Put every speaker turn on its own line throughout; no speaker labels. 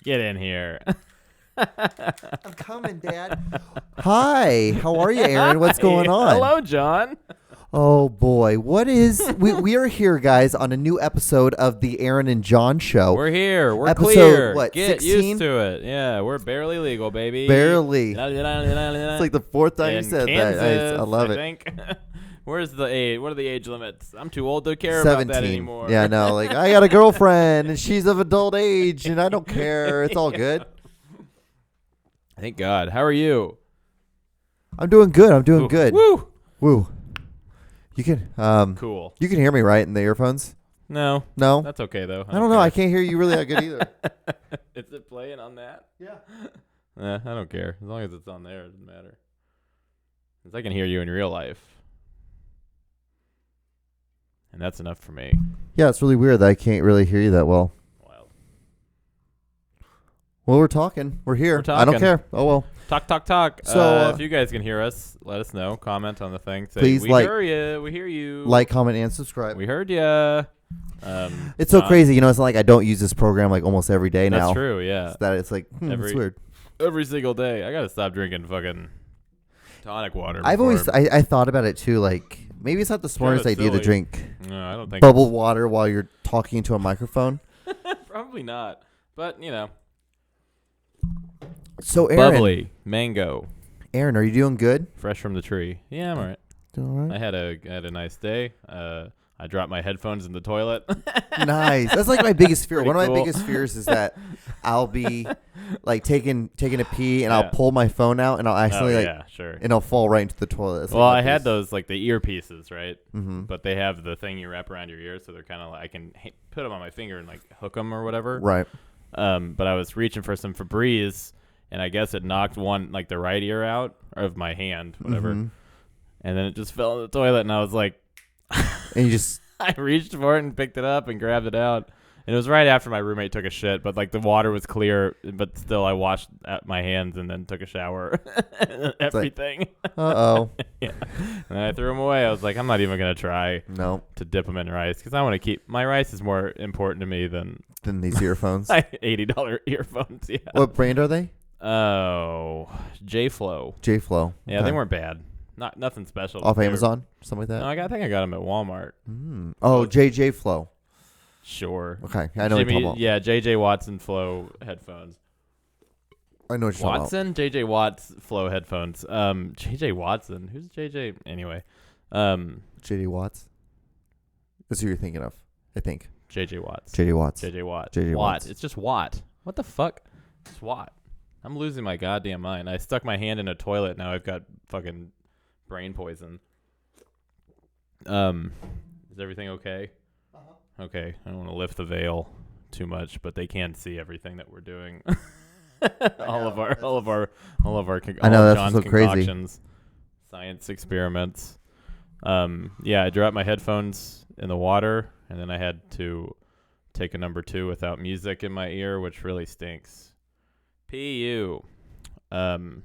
Get in here.
I'm coming, Dad. Hi, how are you, Aaron? What's going on?
Hello, John.
Oh boy, what is we are here, guys, on a new episode of the Aaron and John Show.
We're here. We're
Episode,
clear.
what,
Get
16?
used to it. Yeah, we're barely legal, baby.
Barely.
It's
It's like the fourth time you said that. I love it.
Think. Where's the age? What are the age limits? I'm too old to care
17.
about that anymore.
Yeah, no, like I got a girlfriend and she's of adult age and I don't care. It's all good.
Thank God. How are you?
I'm doing good. I'm doing good.
Woo.
Woo. You can
Cool.
You can hear me right in the earphones?
No.
No?
That's okay though.
I don't know. I can't hear you really that good either.
Is it playing on that?
Yeah.
I don't care. As long as it's on there, it doesn't matter. Because I can hear you in real life. And that's enough for me.
Yeah, it's really weird that I can't really hear you that well.
Wild.
Well, we're talking. We're here.
We're talking.
I don't care. Oh, well.
Talk.
So,
if you guys can hear us, let us know. Comment on the thing. Say,
please
we hear you. We hear you.
Like, comment, and subscribe.
We heard ya.
It's so crazy. You know, it's not like I don't use this program like almost every day now.
That's true, yeah.
It's that it's like, it's weird.
Every single day. I got to stop drinking fucking tonic water.
I've always, I thought about it too. Like, maybe it's not the smartest idea to drink
no, I don't think
bubbled water while you're talking into a microphone.
Probably not. But, you know.
So, Aaron.
Bubbly. Mango.
Aaron, are you doing good?
Fresh from the tree. Yeah, I'm all right.
Doing all right?
I had a nice day. I dropped my headphones in the toilet.
Nice. That's like my biggest fear.
Pretty
One of
cool.
my biggest fears is that I'll be like taking a pee and I'll pull my phone out and I'll accidentally
sure.
and I'll fall right into the toilet. That's
Well,
like
I had those like the earpieces, right?
Mm-hmm.
But they have the thing you wrap around your ear, so they're kind of like I can put them on my finger and like hook them or whatever.
Right.
But I was reaching for some Febreze, and I guess it knocked one like the right ear out of my hand, whatever.
Mm-hmm.
And then it just fell in the toilet, and I was like,
and you just.
I reached for it and picked it up and grabbed it out. And it was right after my roommate took a shit, but like the water was clear, but still I washed my hands and then took a shower. Everything.
Uh-oh.
Yeah. And then I threw them away. I was like, I'm not even going to try to dip them in rice because I want to keep my rice is more important to me than
these earphones.
$80 earphones. Yeah.
What brand are they?
Oh, J-Flow.
J-Flow.
Yeah,
Okay.
they weren't bad. Nothing special.
Off Amazon? Something like that?
No, I think I got them at Walmart.
Mm. Oh, JJ Flow.
Sure.
Okay. I know what you're talking about.
Yeah, JJ Watson Flow headphones.
I know what you're talking
Watson? JJ Watts Flow headphones. JJ Watson. Who's JJ? Anyway.
JJ Watts? That's who you're thinking of, I think.
JJ Watts.
JJ Watts.
JJ Watt.
JJ
Watt.
Watts.
It's just Watt. What the fuck? It's Watt. I'm losing my goddamn mind. I stuck my hand in a toilet. Now I've got fucking brain poison. Is everything okay? Uh-huh. Okay. I don't want to lift the veil too much, but they can see everything that we're doing. all of our
I know, that's
John's
so crazy.
concoctions, science experiments. Yeah, I dropped my headphones in the water, and then I had to take a number 2 without music in my ear, which really stinks. PU. And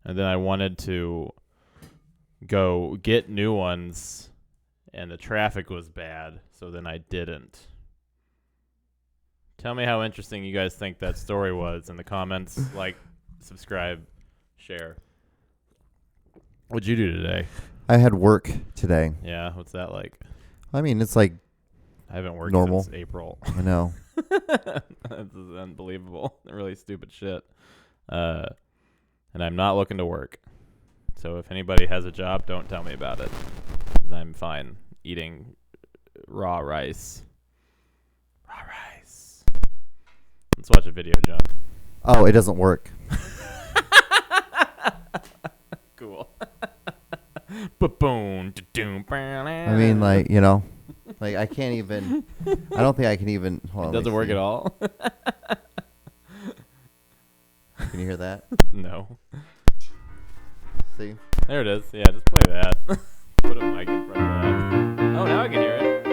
then I wanted to go get new ones, and the traffic was bad, so then I didn't. Tell me how interesting you guys think that story was in the comments. Like, subscribe, share. What'd you do today?
I had work today.
Yeah, what's that like?
I mean, it's like
I haven't worked
normal.
since April.
I know.
This is unbelievable. Really stupid shit. And I'm not looking to work. So if anybody has a job, don't tell me about it. 'Cause I'm fine eating raw rice. Raw rice. Let's watch a video, John.
Oh, it doesn't work.
Cool. Ba-boom, da-doom,
I mean, like, you know, like I can't even. I don't think I can even. Hold
it
on,
doesn't work at all.
Can you hear that?
No.
See?
There it is. Yeah, just play that. Put a mic in front of that. Oh, now I can hear it.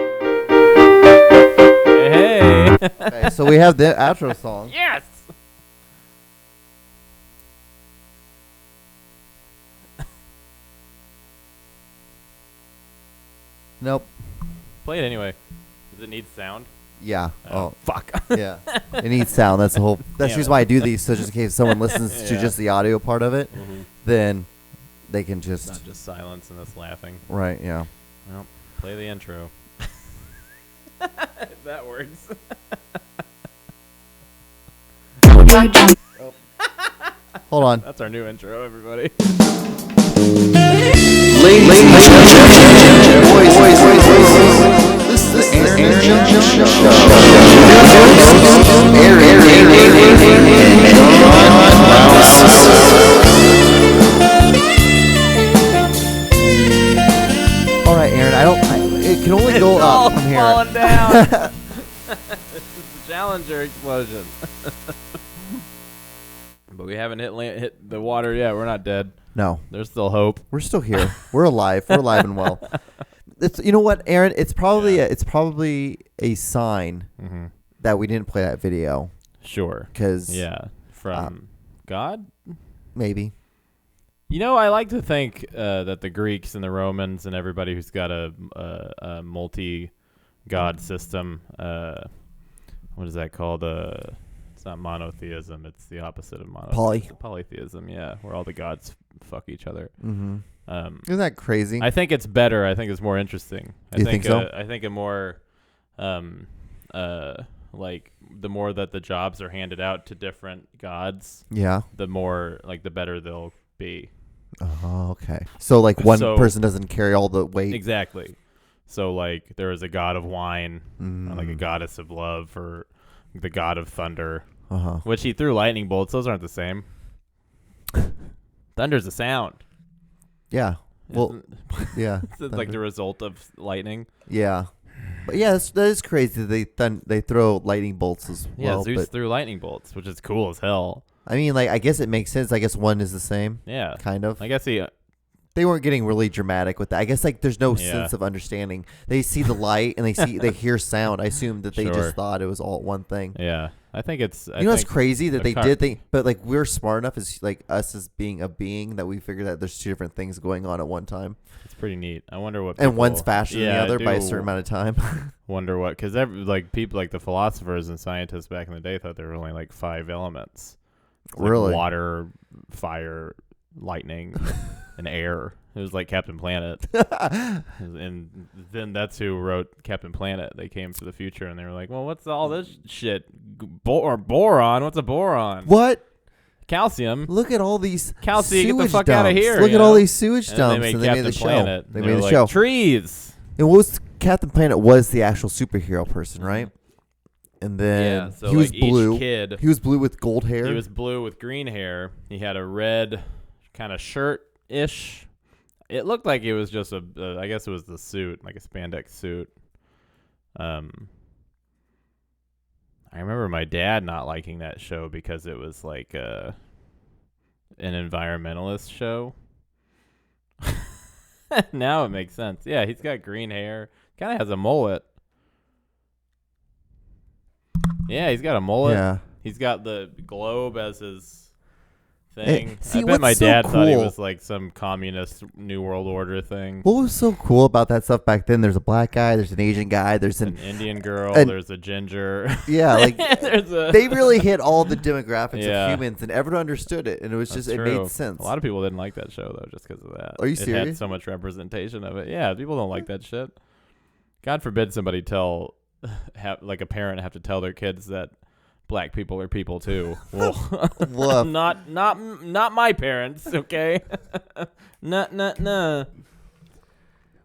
Hey.
Okay, so we have the outro song.
Yes.
Nope.
Play it anyway. Does it need sound?
Yeah. Oh,
fuck.
yeah. It needs sound. That's the whole. That's
Damn
just
it.
why I do these. So just in case someone listens to
Yeah.
just the audio part of it, then they can
It's
just.
not just silence and us laughing.
Right. Yeah.
Well, play the intro. If that works.
Hold on.
That's our new intro, everybody.
This is the Aaron and John Show. All right, Aaron. It can only go up from here.
Falling down. This is the Challenger explosion. But we haven't hit the water yet. We're not dead.
No,
There's still hope.
we're still here. We're alive. We're alive and well. You know what, Aaron? It's probably a sign
Mm-hmm.
that we didn't play that video
Sure.
because
From God?
maybe.
You know, I like to think that the Greeks and the Romans and everybody who's got a multi-god system, what is that called? It's not monotheism. It's the opposite of monotheism. Polytheism, yeah, where all the gods fuck each other.
Mm-hmm. Isn't that crazy?
I think it's better. I think it's more interesting.
You think so?
I think a more, like the more that the jobs are handed out to different gods,
Yeah.
the more like the better they'll be.
Oh, okay. So like one person doesn't carry all the weight.
Exactly. So like there is a god of wine, like a goddess of love, or the god of thunder, which he threw lightning bolts. Those aren't the same. Thunder's a sound.
Yeah. Well, yeah.
It's like the result of lightning.
Yeah. But yeah, that is crazy. They throw lightning bolts as
Yeah,
well.
Zeus
But
threw lightning bolts, which is cool as hell.
I mean, like, I guess it makes sense. I guess one is the same.
Yeah.
Kind of.
I guess he...
They weren't getting really dramatic with that. I guess like there's no
Yeah.
sense of understanding. They see the light and they hear sound. I assume that they
Sure.
just thought it was all one thing.
Yeah. I think it's...
You know, it's crazy that they
car-
did think, but like we're smart enough as like us as being a being that we figure that there's two different things going on at one time,
It's pretty neat. I wonder what...
and one's
people-
faster than the
Yeah, I
other by a
do
certain amount of time.
Wonder what... Because like people like the philosophers and scientists back in the day thought there were only like 5 elements. Like
Really?
water, fire, lightning, and air. It was like Captain Planet. And then that's who wrote Captain Planet. They came to the future and they were like, well, what's all this shit? Boron? What's a boron?
What?
Calcium.
Look at all these
Calcium, get the
sewage
fuck
dumps.
outta here,
Look
you
at all
know?
these sewage
And
dumps,
they made
and they
Captain
made the show.
Planet.
They
They
made
were
the
like,
show.
trees.
And what was Captain Planet was the actual superhero person, right? And then
Yeah, so
he was
like
blue.
each kid,
He was blue with gold hair.
he was blue with green hair. He had a red kind of shirt-ish. It looked like it was just I guess it was the suit, like a spandex suit. I remember my dad not liking that show because it was like an environmentalist show. Now it makes sense. Yeah, he's got green hair. Kind of has a mullet. Yeah, he's got a mullet.
Yeah.
He's got the globe as his thing.
see,
I bet my
what's so
dad thought he
cool-
was like some communist New World Order thing.
What was so cool about that stuff back then? There's a black guy. There's an Asian guy. There's
An Indian girl.
and-
There's a ginger.
yeah, like
There's a,
they really hit all the demographics
Yeah.
of humans, and everyone understood it, and it was
That's
just it
true.
made sense.
A lot of people didn't like that show though, just because of that.
Are you
It had
serious?
so much representation of it. Yeah, people don't like that shit. God forbid somebody like a parent have to tell their kids that black people are people too. Well,
Woof.
not my parents, okay? Nah.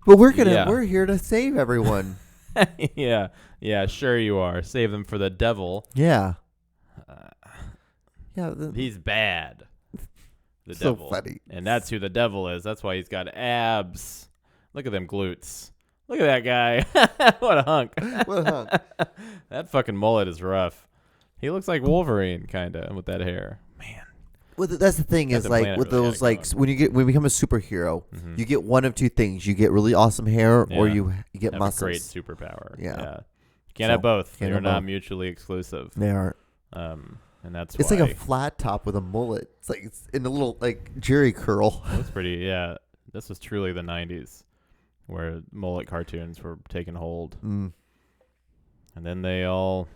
But we're
Yeah.
here to save everyone.
yeah, sure you are. Save them for the devil.
Yeah.
He's bad. The
So
devil.
funny.
And that's who the devil is. That's why he's got abs. Look at them glutes. Look at that guy. What a hunk.
What a hunk.
That fucking mullet is rough. He looks like Wolverine, kind of, with that hair. Man.
Well, that's the thing is
Captain
like
Planet
with
really
those
got it
like when you become a superhero, you get one of two things: you get really awesome hair, or
Yeah.
you get
Have
muscles.
a great superpower.
Yeah.
Can't
So,
have both.
can't
They're
have
not
both.
mutually exclusive.
They are.
And that's
It's
why.
like a flat top with a mullet. It's like it's in a little like jerry curl.
That's pretty, yeah. This was truly the 90s where mullet cartoons were taking hold.
Mm.
And then they all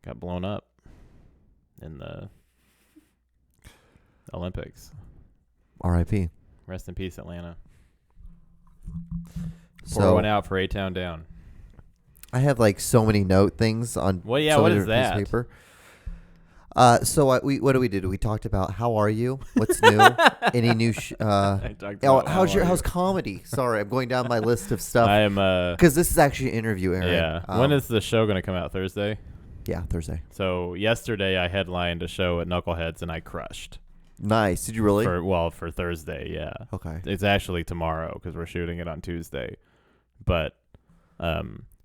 got blown up in the Olympics.
R.I.P.
Rest in peace, Atlanta.
So
Pour one out for A-Town Down.
I have like so many note things on.
Well, yeah,
so
what
many
is
different pieces
that?
of paper. What do we do? We talked about how are you? What's new? Any new?
I talked about
How's comedy? Sorry, I'm going down my list of stuff.
I am.
Because this is actually an interview, Aaron.
Yeah. When is the show going to come out? Thursday?
Yeah, Thursday.
So yesterday I headlined a show at Knuckleheads and I crushed.
Nice. Did you really?
For Thursday, yeah.
Okay.
It's actually tomorrow because we're shooting it on Tuesday. But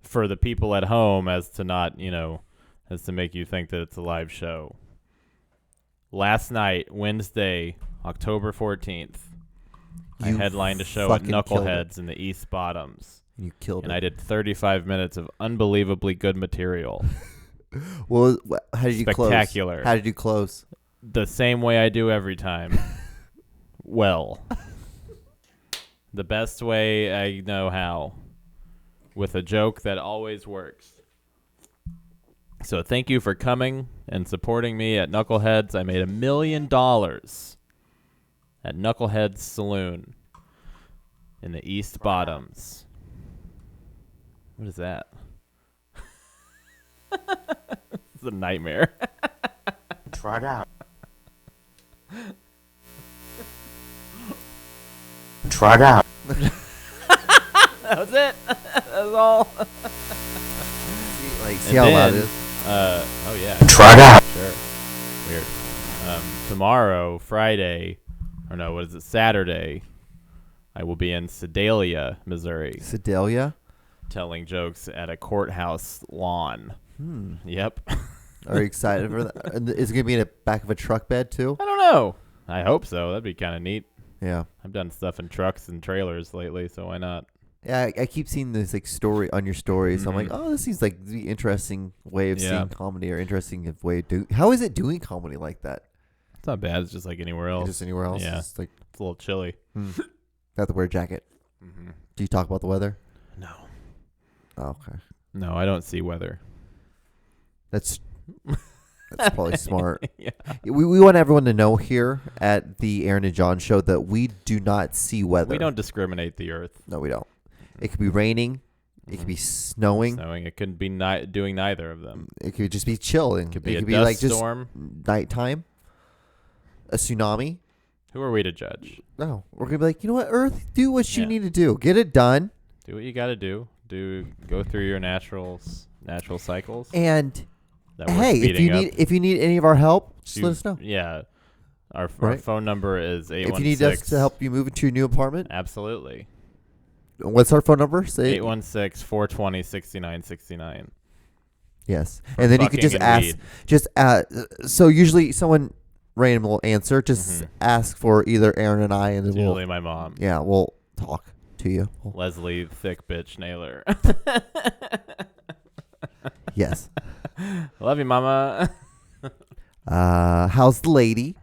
for the people at home, as to make you think that it's a live show. Last night, Wednesday, October 14th, I headlined a show at Knuckleheads in the East Bottoms.
You killed it.
And I did 35 minutes of unbelievably good material.
Well, how did you close?
Spectacular.
How did you close?
The same way I do every time. Well. The best way I know how. With a joke that always works. So thank you for coming and supporting me at Knuckleheads. I made $1 million at Knuckleheads Saloon in the East Bottoms. What is that? It's a nightmare.
Try it out. Try it out.
That was it. That was all.
See how loud it is?
Oh yeah.
Try it out.
Sure. Weird. Tomorrow, Friday, or no, what is it? Saturday, I will be in Sedalia, Missouri,
Sedalia?
telling jokes at a courthouse lawn. Yep.
Are you excited for that? And is it going to be in the back of a truck bed, too?
I don't know. I hope so. That'd be kind of neat.
Yeah.
I've done stuff in trucks and trailers lately, so why not?
Yeah, I keep seeing this like story on your stories. I'm like,
Mhm.
oh, this seems like the interesting way of
Yeah.
seeing comedy or interesting way of doing. How is it doing comedy like that?
It's not bad. It's just like anywhere else.
Just anywhere else?
Yeah.
It's like,
It's a little chilly.
have to wear a jacket.
Mm-hmm.
Do you talk about the weather?
No.
Oh, okay.
No, I don't see weather.
That's probably smart.
Yeah.
We want everyone to know here at the Aaron and John show that we do not see weather.
We don't discriminate the earth.
No, we don't. It could be raining. It could be snowing.
Snowing. It couldn't be doing neither of them.
It could just be chilling.
It could be a
be
dust
like just
storm.
nighttime. A tsunami.
Who are we to judge?
No, we're gonna be like, you know what, Earth, do what you
Yeah.
need to do. Get it done.
Do what you got to do. Go through your natural cycles.
And
That we're
hey,
speeding up.
if you need any of our help, just
You-
let us know.
Yeah. Our
Right.
phone number is 816.
If you need us to help you move into your new apartment,
Absolutely.
what's our phone number? Say
816-420-6969.
yes, and then you could just
fucking
ask. So usually someone random will answer. Just
Mhm.
ask for either Aaron and I, and then
Usually my mom.
we'll talk to you.
Leslie, thick bitch nailer.
Yes.
Love you, mama.
How's the lady?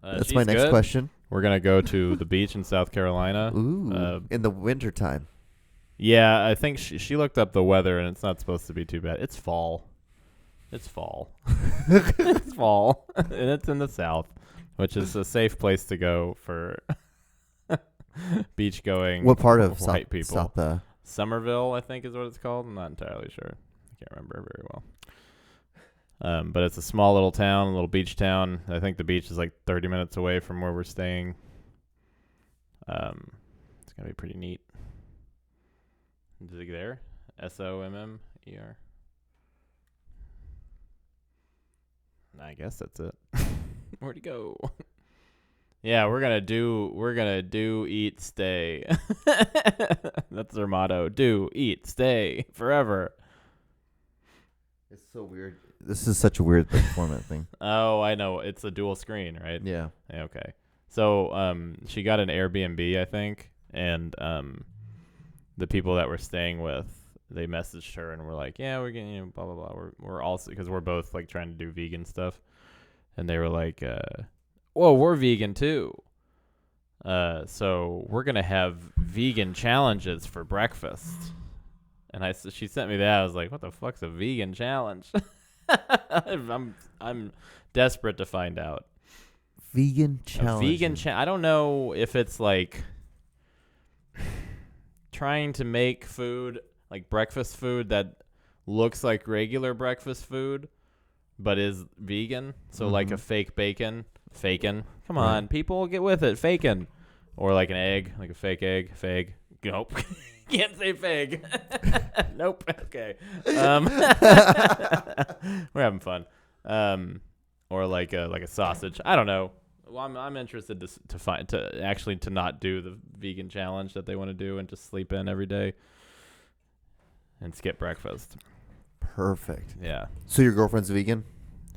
That's my
she's
next
good.
question.
We're going to go to the beach in South Carolina.
Ooh, in the wintertime.
Yeah, I think she looked up the weather, and it's not supposed to be too bad. It's fall. It's fall. It's fall. And it's in the South, which is a safe place to go for beach going.
What part of
white
South,
people?
South
Somerville, I think, is what it's called. I'm not entirely sure. I can't remember very well. But it's a small little town, a little beach town. I think the beach is like 30 minutes away from where we're staying. It's gonna be pretty neat. Is it there? SOMMER. I guess that's it. Where'd it go? Yeah, we're gonna do, eat, stay. That's their motto. Do, eat, stay forever.
It's so weird. This is such a weird format thing.
Oh, I know. It's a dual screen, right?
Yeah.
Okay. So, she got an Airbnb, I think, and the people that we're staying with, they messaged her and were like, "Yeah, we're getting blah blah blah. We're also because we're both like trying to do vegan stuff," and they were like, "Whoa, we're vegan too. So we're gonna have vegan challenges for breakfast." And she sent me that. I was like, what the fuck's a vegan challenge? I'm desperate to find out.
Vegan challenge.
I don't know if it's like trying to make food, like breakfast food that looks like regular breakfast food, but is vegan. So like a fake bacon. Come on, people, get with it. Fakin'. Or like an egg, like a fake egg. Fake. Nope. Can't say fake. Nope. Okay. We're having fun. Or like a sausage. I don't know. Well, I'm interested to not do the vegan challenge that they want to do and just sleep in every day and skip breakfast.
Perfect.
Yeah.
So your girlfriend's vegan?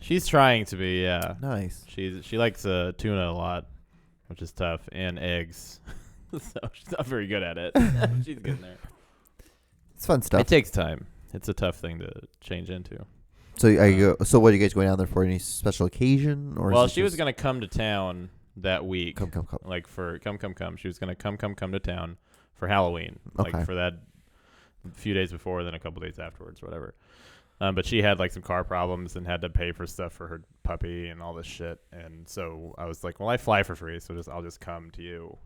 She's trying to be. Yeah.
Nice.
She likes tuna a lot, which is tough, and eggs. So she's not very good at it. She's getting there.
It's fun stuff.
It takes time. It's a tough thing to change into.
So so what are you guys going down there for? Any special occasion? Or
well, she was going to come to town that week.
Come.
Like for come. She was going to come to town for Halloween.
Okay.
Like for that few days before, then a couple days afterwards, whatever. But she had like some car problems and had to pay for stuff for her puppy and all this shit. And so I was like, well, I fly for free, so I'll just come to you.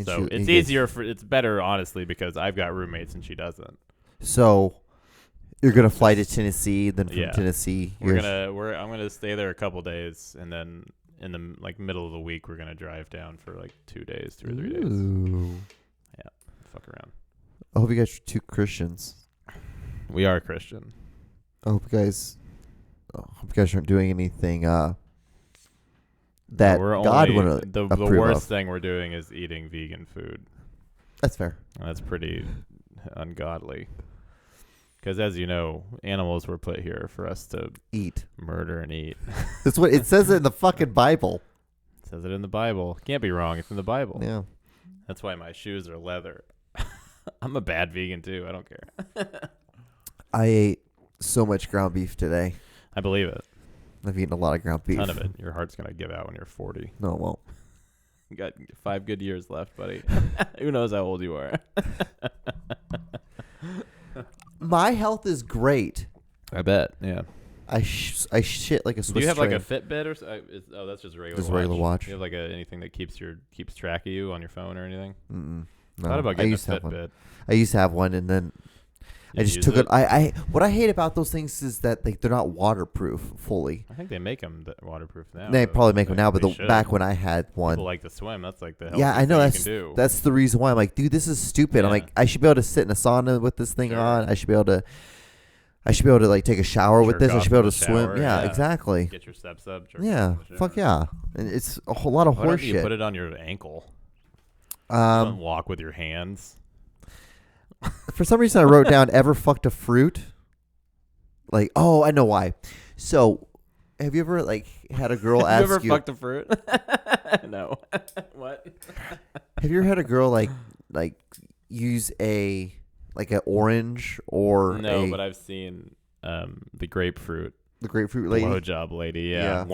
So it's easier it's better, honestly, because I've got roommates and she doesn't.
So you're gonna fly to Tennessee, then from Tennessee,
I'm gonna stay there a couple days, and then in the middle of the week we're gonna drive down for like 2 days, 2 or 3 days. Yeah, fuck around.
I hope you guys are 2 Christians.
We are Christian.
I hope you guys aren't doing anything that God would
the worst thing we're doing is eating vegan food.
That's fair.
And that's pretty ungodly. Because as you know, animals were put here for us to murder and eat.
That's what it says in the fucking Bible.
It says it in the Bible. Can't be wrong. It's in the Bible.
Yeah.
That's why my shoes are leather. I'm a bad vegan too. I don't care.
I ate so much ground beef today.
I believe it.
I've eaten a lot of ground beef.
Ton of it. Your heart's going to give out when you're 40.
No, it won't.
You got 5 good years left, buddy. Who knows how old you are?
My health is great.
I bet, yeah.
I shit like a Swiss
Do you have
train.
like a Fitbit or that's just a regular watch?
Just a regular watch.
Do you have like anything that keeps track of you on your phone or anything?
No.
Thought about getting a Fitbit.
I used to have one, and then I just took it. What I hate about those things is that they're not waterproof fully.
I think they make them waterproof now.
They probably make them now, but back when I had one,
people like to swim. That's like the
yeah, I know
thing you can do.
That's the reason why I'm like, dude, this is stupid.
Yeah.
I'm like, I should be able to sit in a sauna with this thing on. I should be able to like take a shower with this. I should be able to swim. Yeah, exactly.
Get your steps up.
Yeah, fuck yeah. And it's a whole lot of horse shit.
You put it on your ankle. Don't walk with your hands.
For some reason, I wrote down ever fucked a fruit. Like, oh, I know why. So, have you ever like had a girl ask you?
Have you ever fucked a fruit? No. What?
Have you ever had a girl like use an orange or
no? But I've seen the grapefruit.
The grapefruit lady.
Blowjob lady. Yeah.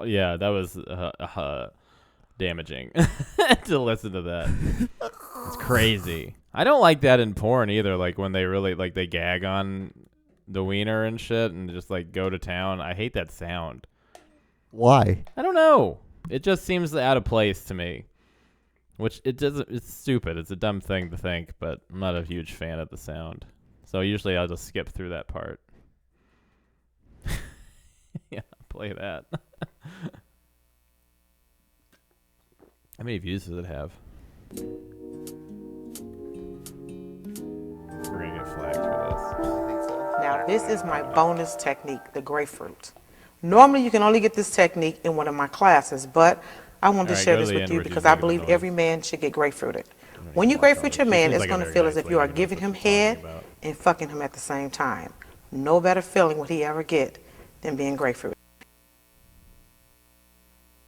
Yeah, that was damaging to listen to that. It's crazy. I don't like that in porn either. Like when they really they gag on the wiener and shit and just like go to town. I hate that sound.
Why?
I don't know. It just seems out of place to me. Which it doesn't. It's stupid. It's a dumb thing to think, but I'm not a huge fan of the sound. So usually I'll just skip through that part. Yeah, play that. How many views does it have? We're going to get flagged for this.
Now, this is my bonus technique, the grapefruit. Normally, you can only get this technique in one of my classes, but I wanted to share this with you because I believe every man should get grapefruited. When you grapefruit your man, it's going to feel as if you are giving him head and fucking him at the same time. No better feeling would he ever get than being grapefruited.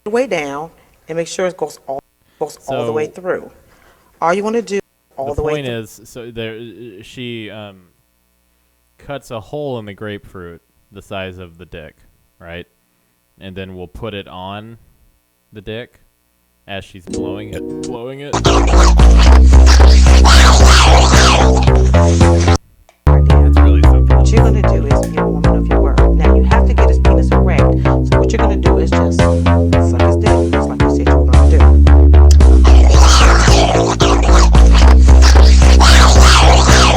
Way down and make sure it goes all the way through. All you want to do all the way through.
The point is, so there, she cuts a hole in the grapefruit the size of the dick, right? And then we'll put it on the dick as she's blowing it. It's really simple.
What you're gonna do is be a woman of your word. Now you have to get his penis erect. So what you're gonna do is just suck his dick, just like you said you were gonna do.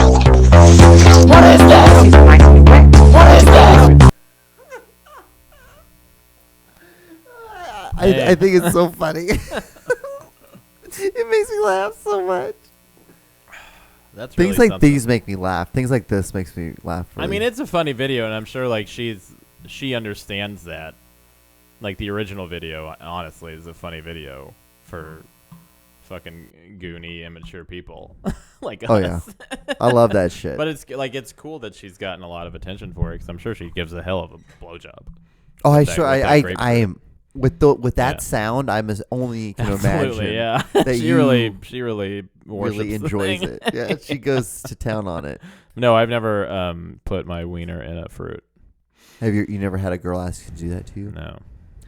What is that? He's nice and erect. What is that?
I think it's so funny. It makes me laugh so much.
That's really
Things like
something.
these make me laugh. Things like this makes me laugh.
I mean, it's a funny video, and I'm sure like she understands that. Like the original video, honestly, is a funny video for fucking goony, immature people like us.
Oh yeah, I love that shit.
But it's cool that she's gotten a lot of attention for it because I'm sure she gives a hell of a blowjob.
Oh,
with that
I
grapefruit.
am with that
Yeah.
sound. I'm only can
Absolutely,
imagine.
yeah.
that
she
you
really worships
really
the
enjoys
thing.
it. Yeah, she goes to town on it.
No, I've never put my wiener in a fruit.
Have you never had a girl ask you to do that to you?
No,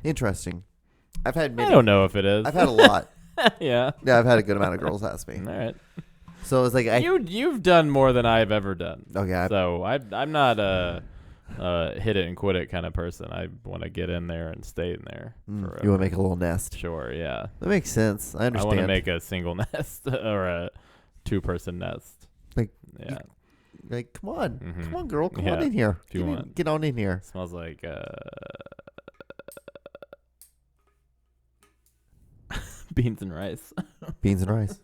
Interesting. I've had many.
I don't know if it is.
I've had a lot.
Yeah.
Yeah, I've had a good amount of girls ask me.
All right.
So it's like
You've done more than I've ever done.
okay.
So I'm not a hit it and quit it kind of person. I want to get in there and stay in there.
You
forever.
want to make a little nest.
Sure, yeah.
That makes sense. I
I
understand.
want to make a single nest or a 2-person nest.
Like,
Yeah.
Like, come on,
Mhm.
come on, girl, come
Yeah,
on in here.
if you want.
Get on in here.
It smells like beans and rice.
Beans and rice.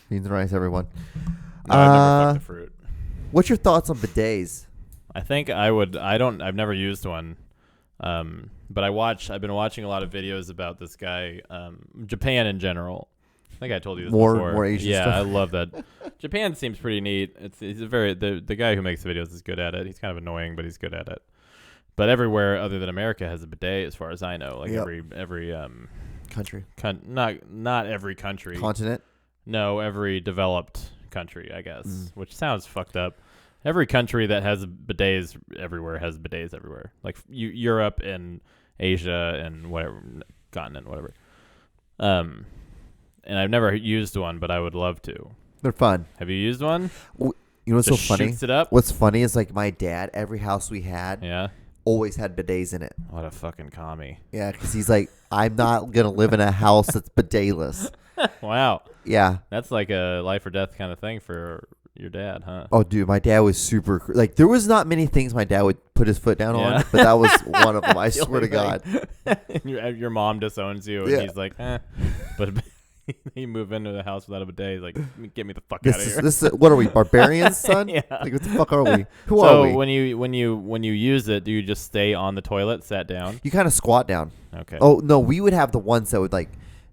Beans and rice, everyone.
No, I've never fucked a fruit.
What's your thoughts on bidets?
I think I would. I've never used one, but I've been watching a lot of videos about this guy, Japan in general. I think I told you this before.
More Asian
yeah,
stuff.
I love that. Japan seems pretty neat. He's a very the guy who makes videos is good at it. He's kind of annoying, but he's good at it. But everywhere other than America has a bidet, as far as I know. Like
Yep.
every
Country.
not every country.
Continent.
No, every developed country, I guess, which sounds fucked up. Every country that has bidets everywhere has bidets everywhere. Like Europe and Asia and whatever continent, whatever. And I've never used one, but I would love to.
They're fun.
Have you used one?
You know what's
Just
so funny?
shoots it up?
What's funny is like my dad, every house we had
Yeah.
always had bidets in it.
What a fucking commie.
Yeah, because he's like, I'm not going to live in a house that's bidetless.
Wow.
Yeah.
That's like a life or death kind of thing for your dad, huh?
Oh, dude, my dad was super like. There was not many things my dad would put his foot down
Yeah.
on, but that was one of them. I
The
swear to
only
God.
thing. your mom disowns you, and
Yeah.
he's like, But you move into the house without a bidet, he's like, get me the fuck out of here.
This is what are we, barbarians, son?
Yeah.
Like what the fuck are we? Who are
So
we?
when you use it, do you just stay on the toilet, sat down?
You kind of squat down.
Okay.
Oh no, we would have the ones that would like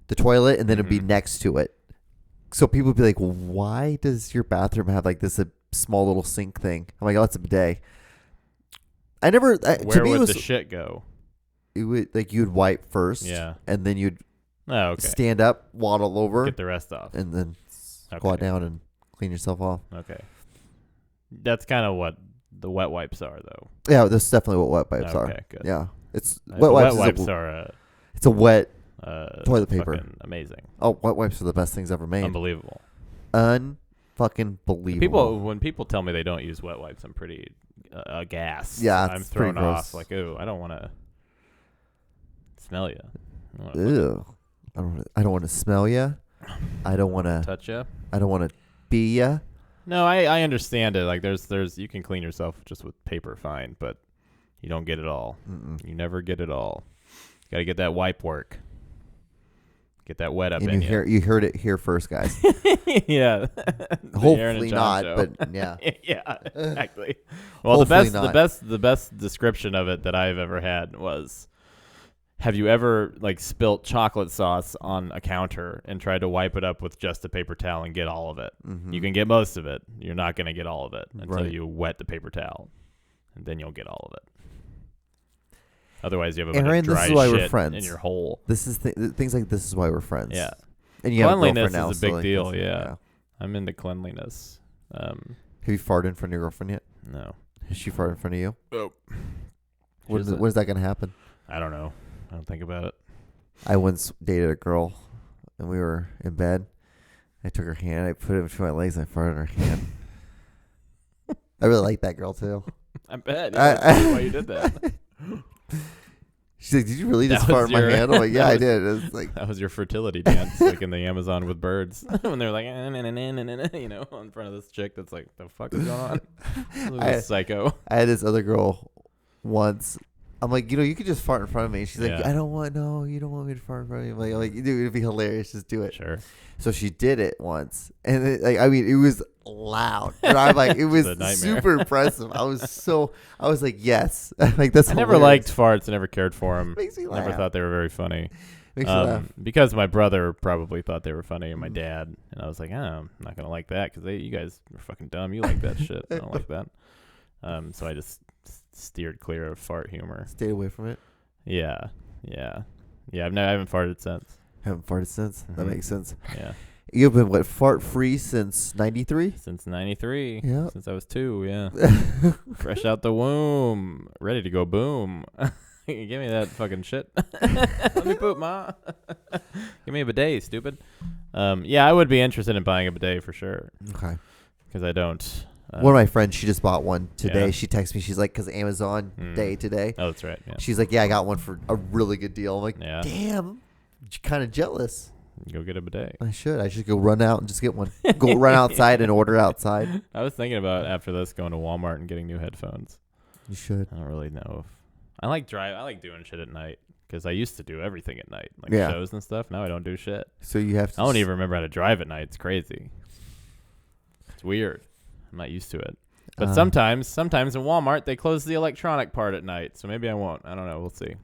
the toilet, and then it'd be
Mhm.
next to it. So people would be like, "Why does your bathroom have like this small little sink thing?" I'm like, "Oh, it's a bidet." I never.
Where
to me,
would
it was
the shit go?
it would like you'd wipe first,
Yeah.
and then you'd
Oh, okay.
stand up, waddle over,
Get the rest off.
and then squat
Okay.
down and clean yourself off.
Okay. That's kind of what the wet wipes are, though.
Yeah, that's definitely what wet wipes are.
Okay, good.
Yeah, it's
The
wet wipes.
wipes
is
are
it's a wet.
toilet
Toilet paper.
Amazing.
Oh, wet wipes are the best things ever made.
Unbelievable.
Fucking believable.
When people tell me they don't use wet wipes, I'm pretty aghast.
Yeah,
I'm
it's pretty
thrown off.
gross.
Like, ooh, I don't want to smell you.
Ew. I don't want to smell ya. I don't want to.
Touch you.
I don't want to be ya.
No, I understand it. Like, there's you can clean yourself just with paper, fine, but you don't get it all.
Mm-mm.
You never get it all. Got to get that wipe work. Get that wet up
And
in
you heard it here first, guys.
Yeah. The Aaron and
Hopefully
John
not,
show.
but yeah.
Yeah, exactly. Well,
Hopefully
the best description of it that I've ever had was, have you ever like spilt chocolate sauce on a counter and tried to wipe it up with just a paper towel and get all of it?
Mhm.
You can get most of it. You're not going to get all of it until
Right.
you wet the paper towel, and then you'll get all of it. Otherwise, you have a bunch
Aaron,
of
this
dry
is why we're
shit
friends.
in your hole.
This is things like this is why we're friends.
Yeah.
And you have a
Cleanliness
girlfriend now,
is a
so
big
like
deal,
this-
yeah. I'm into cleanliness.
Have you farted in front of your girlfriend yet?
No.
Has she farted in front of you?
Oh.
When is that going to happen?
I don't know. I don't think about it.
I once dated a girl, and we were in bed. I took her hand, I put it between my legs, and I farted in her hand. I really like that girl too.
I bet. Yeah, that's why you did that.
She's like, did you really just
That
fart
was
in my
your-
hand? I'm like, yeah,
that
I
was-
did. It was like,
That was your fertility dance, like in the Amazon with birds, when they're like, you know, in front of this chick that's like, the fuck is going on? Look at this psycho.
I had this other girl once. I'm like, you could just fart in front of me. She's like,
Yeah.
you don't want me to fart in front of you. I'm like, dude, it'd be hilarious. Just do it.
Sure.
So she did it once, and it was loud. And I'm like, it was
a nightmare.
super impressive. I was like, yes, like that's.
I never
hilarious.
liked farts. I never cared for them.
Makes me
Never
laugh.
thought they were very funny.
Makes me laugh.
Because my brother probably thought they were funny, and my dad, and I was like, oh, I'm not gonna like that because you guys are fucking dumb. You like that shit. I don't like that. So I just steered clear of fart humor.
Stayed away from it.
Yeah. I haven't farted since.
Haven't farted since. That
Mhm.
makes sense.
Yeah.
You've been fart free since '93.
Since '93.
Yeah.
Since I was 2. Yeah. Fresh out the womb, ready to go boom. Give me that fucking shit. Let me poop, ma. Give me a bidet, stupid. Yeah, I would be interested in buying a bidet for sure.
Okay.
Because I don't.
One of my friends, she just bought one today.
Yeah.
She texted me. She's like, because Amazon day today.
Oh, that's right. Yeah.
She's like, yeah, I got one for a really good deal. I'm like,
Yeah.
damn, kind of jealous.
Go get a bidet.
I should go run out and just get one. Go run outside and order outside.
I was thinking about after this going to Walmart and getting new headphones.
You should.
I don't really know if I like doing shit at night because I used to do everything at night, like
Yeah.
shows and stuff. Now I don't do shit.
So you have to.
I don't even remember how to drive at night. It's crazy. It's weird. I'm not used to it. But sometimes in Walmart they close the electronic part at night, so maybe I won't. I don't know. We'll see.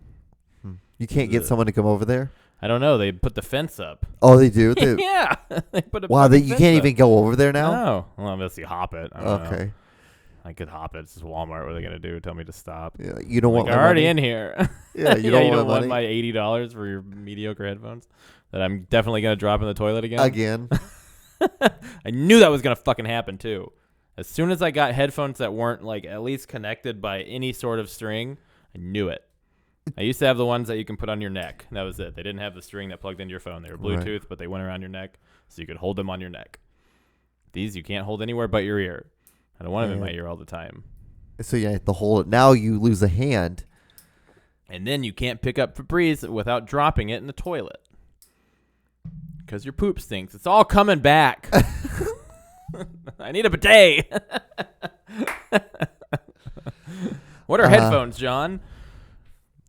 You can't get someone to come over there.
I don't know. They put the fence up.
Oh, they do. They,
Yeah. They put a
wow,
fucking
you
fence
can't
up.
even go over there now.
No. Well, unless you hop it. I don't know.
Okay.
I could hop it. It's just Walmart. What are they gonna do? Tell me to stop?
Yeah, you don't
Like,
want.
I'm
my
already
money?
in here.
Yeah, you
yeah,
don't
you
want
don't
my
want
money?
my $80 for your mediocre headphones that I'm definitely gonna drop in the toilet again.
Again.
I knew that was gonna fucking happen too. As soon as I got headphones that weren't like at least connected by any sort of string, I knew it. I used to have the ones that you can put on your neck. That was it. They didn't have the string that plugged into your phone. They were Bluetooth, but they went around your neck, so you could hold them on your neck. These you can't hold anywhere but your ear. I don't want them in my ear all the time.
So you have to hold it. Now you lose a hand.
And then you can't pick up Febreze without dropping it in the toilet. Because your poop stinks. It's all coming back. I need a bidet. What are headphones, John?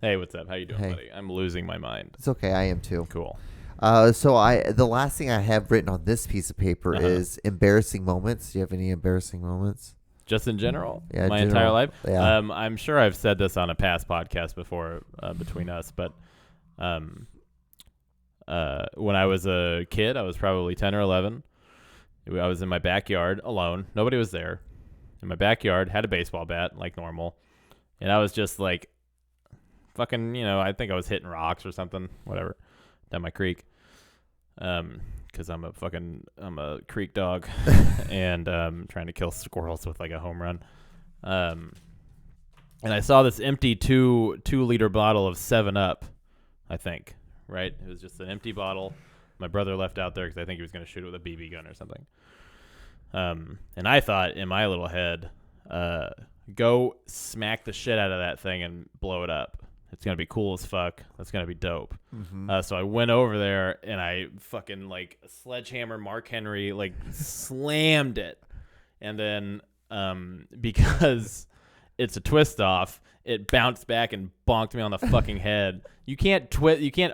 Hey, what's up? How you doing,
Hey.
buddy? I'm losing my mind.
It's okay. I am too.
Cool.
So the last thing I have written on this piece of paper is embarrassing moments. Do you have any embarrassing moments?
Just in general?
Yeah,
my
general.
entire life?
Yeah.
I'm sure I've said this on a past podcast before between us, but when I was a kid, I was probably 10 or 11. I was in my backyard alone. Nobody was there. In my backyard, had a baseball bat like normal. And I was just like fucking, I think I was hitting rocks or something, whatever, down my creek. Because I'm a creek dog and trying to kill squirrels with like a home run. And I saw this empty 2-liter bottle of 7-Up, I think, right? It was just an empty bottle. My brother left out there because I think he was going to shoot it with a BB gun or something. And I thought in my little head, go smack the shit out of that thing and blow it up. It's going to be cool as fuck. That's going to be dope.
Mm-hmm.
So I went over there and I fucking like sledgehammer Mark Henry, like slammed it. And then because it's a twist off, it bounced back and bonked me on the fucking head. You can't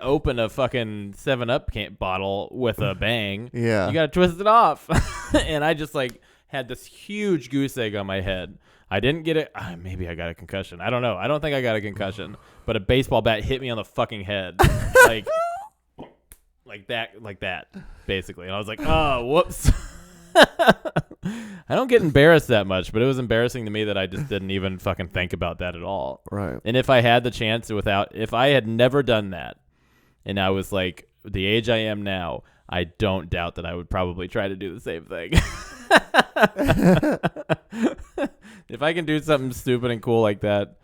open a fucking 7-Up bottle with a bang.
Yeah.
You got to twist it off. And I just like had this huge goose egg on my head. I didn't get it. Maybe I got a concussion. I don't know. I don't think I got a concussion, but a baseball bat hit me on the fucking head. like that, basically. And I was like, oh, whoops. I don't get embarrassed that much, but it was embarrassing to me that I just didn't even fucking think about that at all.
Right.
And if I had the chance if I had never done that and I was like the age I am now, I don't doubt that I would probably try to do the same thing. If I can do something stupid and cool like that,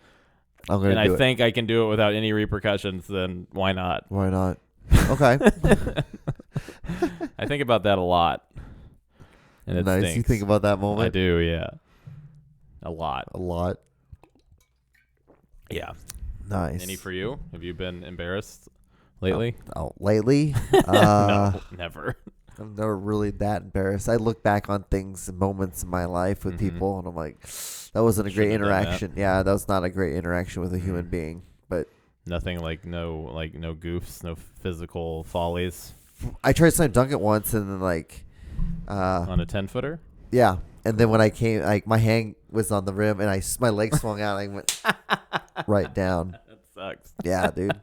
and I think I can do it without any repercussions, then why not?
Why not? Okay.
I think about that a lot. And it
Nice.
stinks.
You think about that moment?
I do, yeah. A lot.
A lot.
Yeah.
Nice.
Any for you? Have you been embarrassed lately?
Lately?
No, never.
I'm never really that embarrassed. I look back on things and moments in my life with
Mm-hmm.
people, and I'm like, that wasn't a great
Shouldn't have done that.
interaction. Yeah, that was not a great interaction with a human being. But
Nothing no goofs, no physical follies
I tried to slam dunk it once, and then
on a 10-footer.
yeah. And then when I came, my hand was on the rim, and my leg swung out, and I went right down.
That sucks.
Yeah, dude.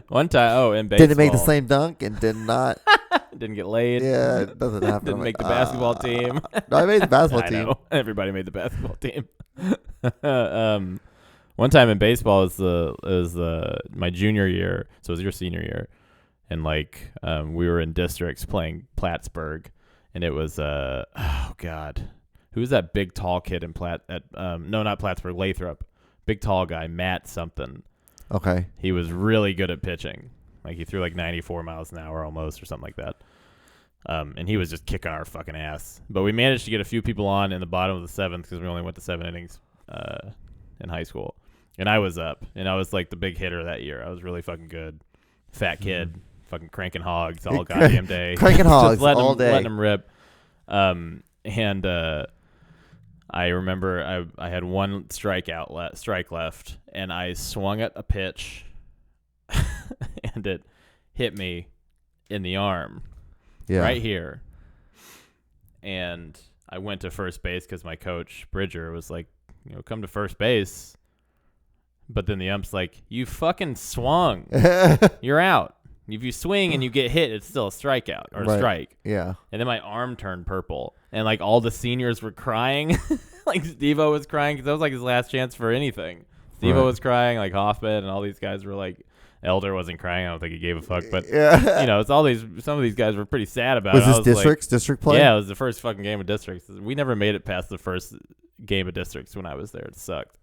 One time, in baseball,
Didn't make the slam dunk, and did not.
Didn't get laid.
Yeah, it doesn't happen.
Didn't
I'm
make
like,
the basketball team.
No, I made the basketball
I
team.
know. Everybody made the basketball team. One time in baseball was my junior year, so it was your senior year, and we were in districts playing Plattsburgh, and it was oh god, who's that big tall kid in not Plattsburgh, Lathrop, big tall guy, Matt something.
Okay.
He was really good at pitching. He threw 94 miles an hour almost or something like that. And he was just kicking our fucking ass. But we managed to get a few people on in the bottom of the seventh because we only went to 7 innings in high school. And I was up, and I was the big hitter that year. I was really fucking good. Fat kid, fucking cranking hogs all goddamn day.
Cranking hogs
all
day.
Letting them rip. And I remember I had one strike left, and I swung at a pitch, and it hit me in the arm, right here. And I went to first base because my coach, Bridger, was like, come to first base. But then the ump's like, you fucking swung. You're out. If you swing and you get hit, it's still a strikeout or a strike.
Yeah.
And then my arm turned purple, and all the seniors were crying. Steve-O was crying because that was his last chance for anything. Steve-O was crying, Hoffman, and all these guys were Elder wasn't crying. I don't think he gave a fuck, but it's all these. Some of these guys were pretty sad about it.
Was this district play?
Yeah, it was the first fucking game of districts. We never made it past the first game of districts when I was there. It sucked.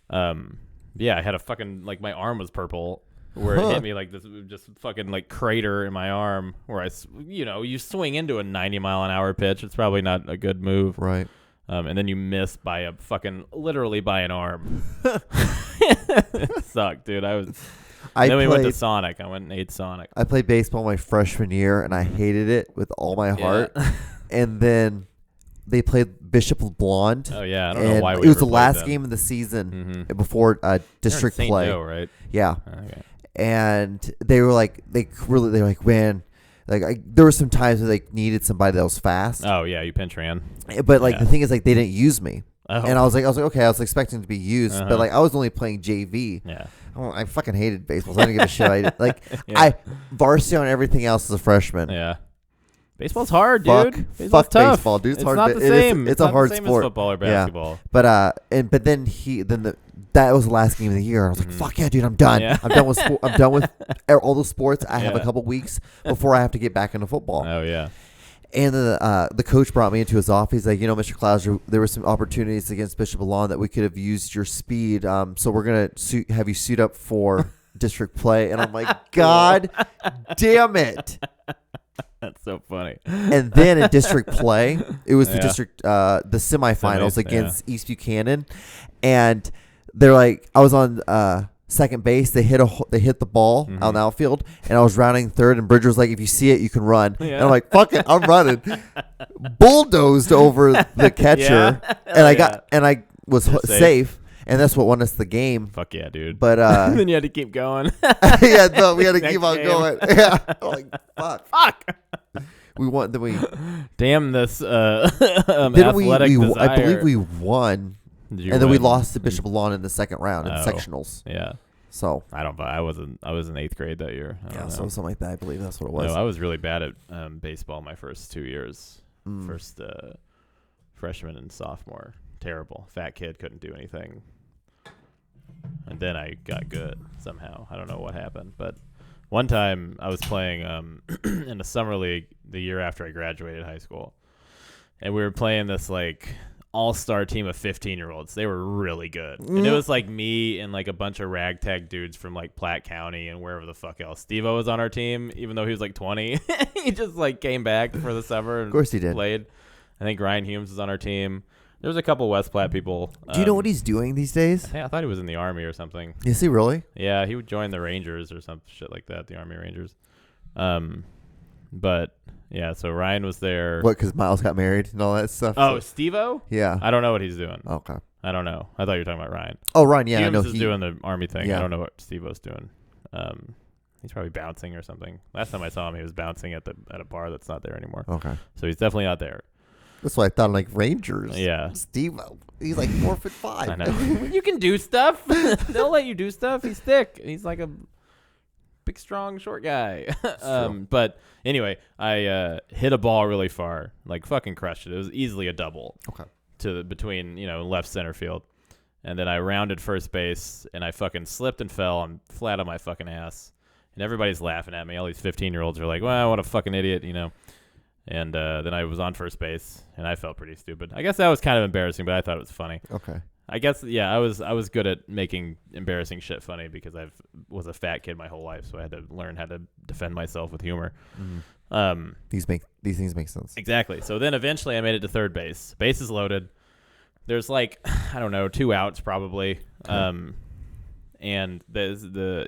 Yeah, I had a fucking my arm was purple where it hit me this just fucking crater in my arm where you swing into a 90-mile-an-hour pitch. It's probably not a good move,
right?
And then you miss by literally by an arm. It sucked, dude. We went to Sonic. I went and ate Sonic.
I played baseball my freshman year, and I hated it with all my heart. And then they played Bishop LeBlond.
Oh yeah, I don't know why
it was the last game of the season before district
St.
play.
Joe, right?
Yeah.
Okay.
And they were man, there were some times where they needed somebody that was fast.
Oh yeah, you pinch ran.
But the thing is, they didn't use me.
Oh.
And I was like, okay, I was expecting to be used, but I was only playing JV.
Yeah.
I fucking hated baseball. So I didn't give a shit. I varsity on everything else as a freshman.
Yeah. Baseball's hard, dude.
Fuck
tough.
baseball, dude. It's hard.
Not the same.
It's a hard
the same
sport.
As football or basketball.
Yeah. But then that was the last game of the year. I was like, fuck yeah, dude, I'm done.
Yeah.
I'm done with I'm done with all those sports. I have a couple weeks before I have to get back into football.
Oh yeah.
And then the coach brought me into his office. He's like, Mr. Clouser, there were some opportunities against Bishop Alon that we could have used your speed. So we're gonna have you suit up for district play. And I'm like, God damn it.
That's so funny.
And then in district play, it was the district, the semifinals against East Buchanan, and they're like, I was on second base. They hit the ball out in the outfield, and I was rounding third. And Bridger was like, "If you see it, you can run." Yeah. And I'm like, "Fuck it, I'm running." Bulldozed over the catcher, and I was safe. And that's what won us the game.
Fuck yeah, dude.
But
then you had to keep going.
Yeah, no, we had to keep on
game.
going. Yeah, I'm like fuck. We won. Then we
damn this.
Then we
desire.
I believe we won, and then we lost to Bishop Alon in the second round in sectionals.
Yeah.
So
I was in 8th grade that year.
So something like that. I believe that's what it was.
No, I was really bad at baseball my first 2 years. First freshman and sophomore, terrible. Fat kid, couldn't do anything. And then I got good somehow. I don't know what happened, but one time I was playing in a summer league the year after I graduated high school, and we were playing this all-star team of 15-year-olds. They were really good. And it was me and a bunch of ragtag dudes from Platte County and wherever the fuck else. Steve-O was on our team, even though he was 20. He just came back for the summer and
of course he did.
played. I think Ryan Humes was on our team. There was a couple West Platte people.
Do you know what he's doing these days?
I thought he was in the Army or something.
Is he really?
Yeah, he would join the Rangers or some shit like that, the Army Rangers. But yeah, so Ryan was there.
What? Because Miles got married and all that stuff.
Oh, Steve-O?
Yeah.
I don't know what he's doing.
Okay.
I don't know. I thought you were talking about Ryan.
Oh, Ryan. Yeah, I know
he's doing the Army thing.
Yeah.
I don't know what Steve-O's doing. He's probably bouncing or something. Last time I saw him, he was bouncing at a bar that's not there anymore.
Okay.
So he's definitely not there.
That's what I thought. Like Rangers.
Yeah.
Steve, he's like 4'5".
I know. You can do stuff. They'll let you do stuff. He's thick. He's like a big, strong, short guy. But anyway, I hit a ball really far, like fucking crushed it. It was easily a double.
Okay.
Between left center field, and then I rounded first base, and I fucking slipped and fell. I'm flat on my fucking ass, and everybody's laughing at me. All these 15-year-olds are like, "Well, what a fucking idiot," And then I was on first base, and I felt pretty stupid. I guess that was kind of embarrassing, but I thought it was funny.
Okay.
I guess, yeah, I was good at making embarrassing shit funny because I was a fat kid my whole life, so I had to learn how to defend myself with humor.
These things make sense.
Exactly. So then eventually I made it to third base. Base is loaded. There's like, I don't know, 2 outs probably.
Okay.
And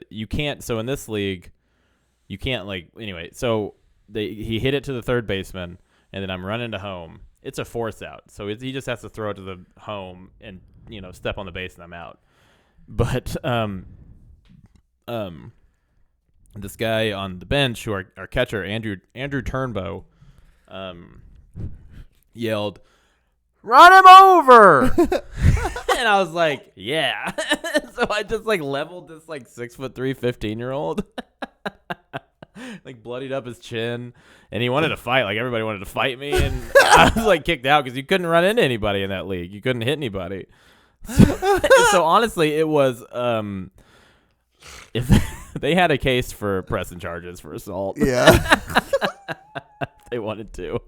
you can't, so in this league, you can't anyway, so he hit it to the third baseman, and then I'm running to home. It's a force out, so he just has to throw it to the home and step on the base, and I'm out. But this guy on the bench, who our catcher Andrew Turnbow, yelled, "Run him over!" And I was like, "Yeah." So I just leveled this 6'3", 15-year-old. Bloodied up his chin, and he wanted to fight. Everybody wanted to fight me, and I was kicked out because you couldn't run into anybody in that league. You couldn't hit anybody. So honestly, it was if they had a case for pressing charges for assault.
Yeah.
They wanted to.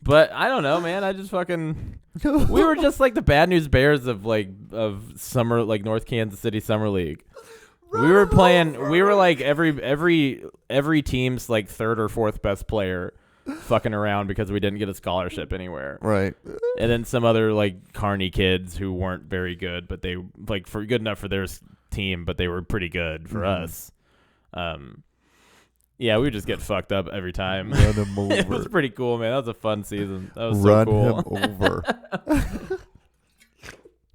But I don't know, man. I just fucking we were just like the Bad News Bears of summer, North Kansas City Summer League. We were playing. We were every team's third or fourth best player, fucking around because we didn't get a scholarship anywhere.
Right.
And then some other Carney kids who weren't very good, but they for good enough for their team, but they were pretty good for us. Yeah, we would just get fucked up every time.
Run him over.
It was pretty cool, man. That was a fun season. That was
Run
so cool.
him over.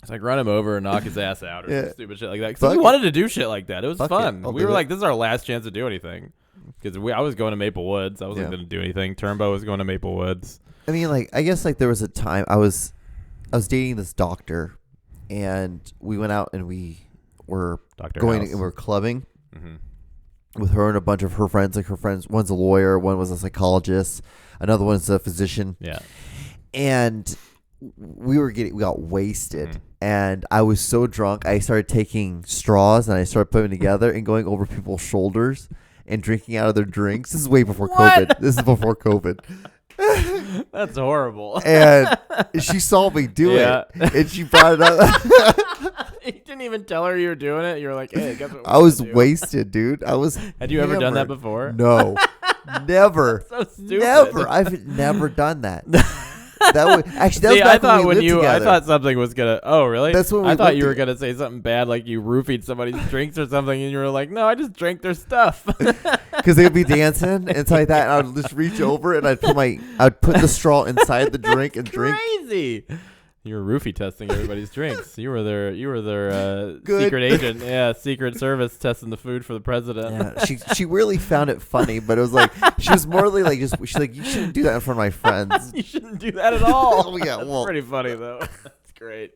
It's run him over and knock his ass out or some stupid shit like that.
Fuck
Because we wanted to do shit like that. It was fun. We were
this
is our last chance to do anything. Because I was going to Maple Woods. I wasn't going to do anything. Turnbow was going to Maple Woods.
I mean, I guess there was a time I was dating this doctor, and we went out and we were and we were clubbing with her and a bunch of her friends. Her friends, one's a lawyer, one was a psychologist, another one's a physician.
Yeah.
And we got wasted, and I was so drunk I started taking straws and I started putting them together and going over people's shoulders and drinking out of their drinks. This is way before COVID. This is before COVID.
That's horrible.
And she saw me do it, and she brought it up.
You didn't even tell her you were doing it. You were like, "Hey, guess what?"
I was wasted, dude. I was.
Had you ever done that before?
No, never.
That's so stupid.
Never. I've never done that. That was
See,
back
I thought
when we lived together.
I thought something was gonna. Oh, really?
That's when
I thought you were gonna say something bad, like you roofied somebody's drinks or something, and you were like, "No, I just drank their stuff."
Because they'd be dancing and stuff like that, and I'd just reach over and I'd put the straw inside the drink and drink.
Crazy. You were roofie testing everybody's drinks. You were their secret agent. Yeah, Secret Service testing the food for the president.
Yeah, she really found it funny, but it was she was more she's like, you shouldn't do that in front of my friends.
You shouldn't do that at all.
Oh, yeah, well,
That's pretty funny though. That's great.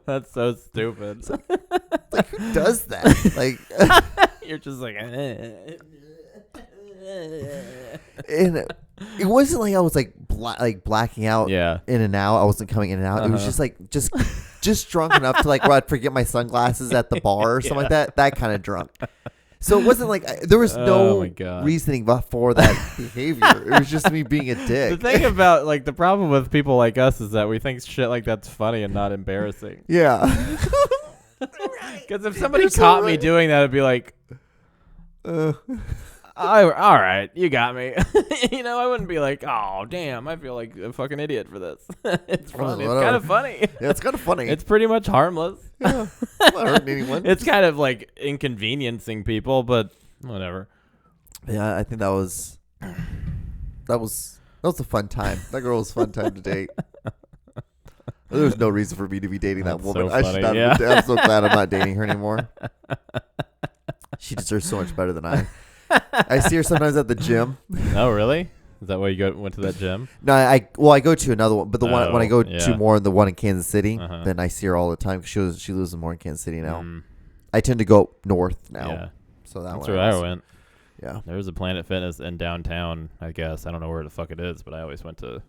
That's so stupid.
Who does that?
You're just like.
And it wasn't like I was blacking out in and out. I wasn't coming in and out. It was just just drunk enough to where I'd forget my sunglasses at the bar or something like that kind of drunk. So it wasn't there was no reasoning for that behavior. It was just me being a dick.
The thing about the problem with people like us is that we think shit like that's funny and not embarrassing.
Yeah.
Because if somebody caught me doing that, it'd be like, All right, you got me. I wouldn't be like, oh, damn, I feel like a fucking idiot for this. It's funny. It's kind of funny.
Yeah, it's kind of funny.
It's pretty much harmless.
Yeah, I'm not hurting anyone.
It's kind of like inconveniencing people, but whatever.
Yeah, I think that was a fun time. That girl was a fun time to date. There was no reason for me to be dating that woman.
So funny,
I'm so glad I'm not dating her anymore. She deserves so much better than I. I see her sometimes at the gym.
Oh, really? Is that why you went to that gym?
No, I go to another one, but the one when I go to more in the one in Kansas City, then I see her all the time. She lives in more in Kansas City now. I tend to go north now.
Yeah.
So
that's where I went.
Yeah.
There was a Planet Fitness in downtown, I guess. I don't know where the fuck it is, but I always went to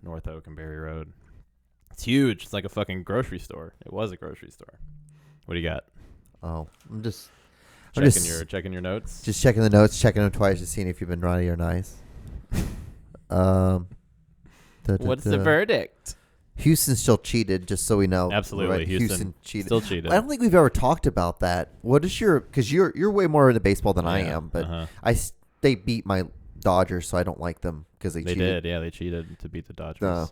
North Oak and Berry Road. It's huge. It's like a fucking grocery store. It was a grocery store. What do you got?
Oh, I'm just
checking your notes.
Just checking the notes, checking them twice, just seeing if you've been naughty or nice.
What's the verdict?
Houston still cheated, just so we know.
Absolutely,
right?
Houston
cheated.
Still cheated.
I don't think we've ever talked about that. What is because you're way more into baseball than I am, but they beat my Dodgers, so I don't like them because they cheated.
Did. Yeah, they cheated to beat the Dodgers.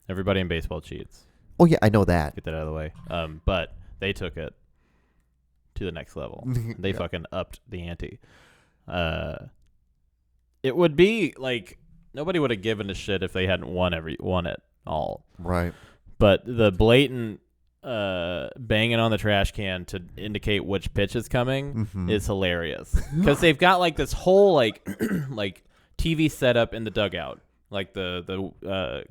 Everybody in baseball cheats.
Oh yeah, I know that.
Get that out of the way. But they took it to the next level. They fucking upped the ante. It would be like nobody would have given a shit if they hadn't won it all.
Right.
But the blatant banging on the trash can to indicate which pitch is coming is hilarious. Because they've got like this whole like TV setup in the dugout, like the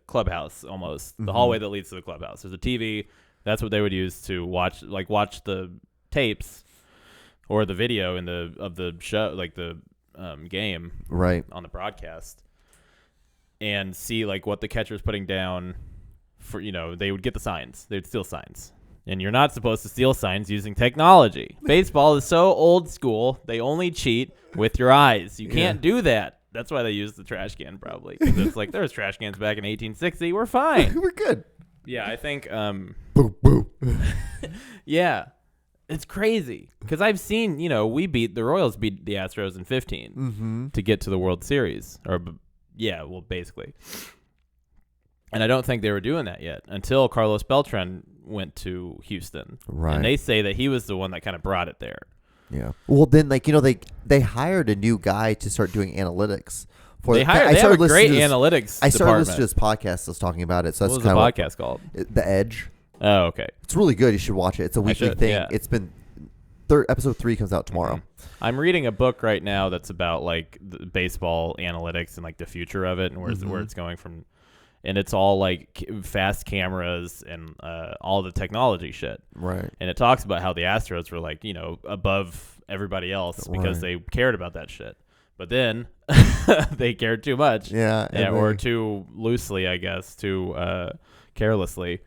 clubhouse almost, the hallway that leads to the clubhouse. There's a TV. That's what they would use to watch the tapes or the video of the show, like the game,
right,
on the broadcast, and see like what the catcher's putting down. For they would get the signs. They'd steal signs, and you're not supposed to steal signs using technology. Baseball is so old school. They only cheat with your eyes. You can't do that. That's why they use the trash can probably. 'Cause it's like there's trash cans back in 1860. We're fine.
We're good.
Yeah, I think.
Boo boo.
Yeah, it's crazy because I've seen. The Royals beat the Astros in 15 to get to the World Series, basically. And I don't think they were doing that yet until Carlos Beltran went to Houston.
Right.
And they say that he was the one that kind of brought it there.
Yeah. Well, then, they hired a new guy to start doing analytics.
They have a great analytics
I started
department.
listening to this podcast that's talking about it. So
what
that's
was the
kind
podcast called?
The Edge.
Oh, okay.
It's really good. You should watch it. It's a weekly thing. Yeah. It's been episode 3 comes out tomorrow.
I'm reading a book right now that's about like the baseball analytics and like the future of it and where it's going from. And it's all like fast cameras and all the technology shit.
Right.
And it talks about how the Astros were like, above everybody else because they cared about that shit. But then they cared too much.
Yeah.
Or too loosely, I guess, too carelessly.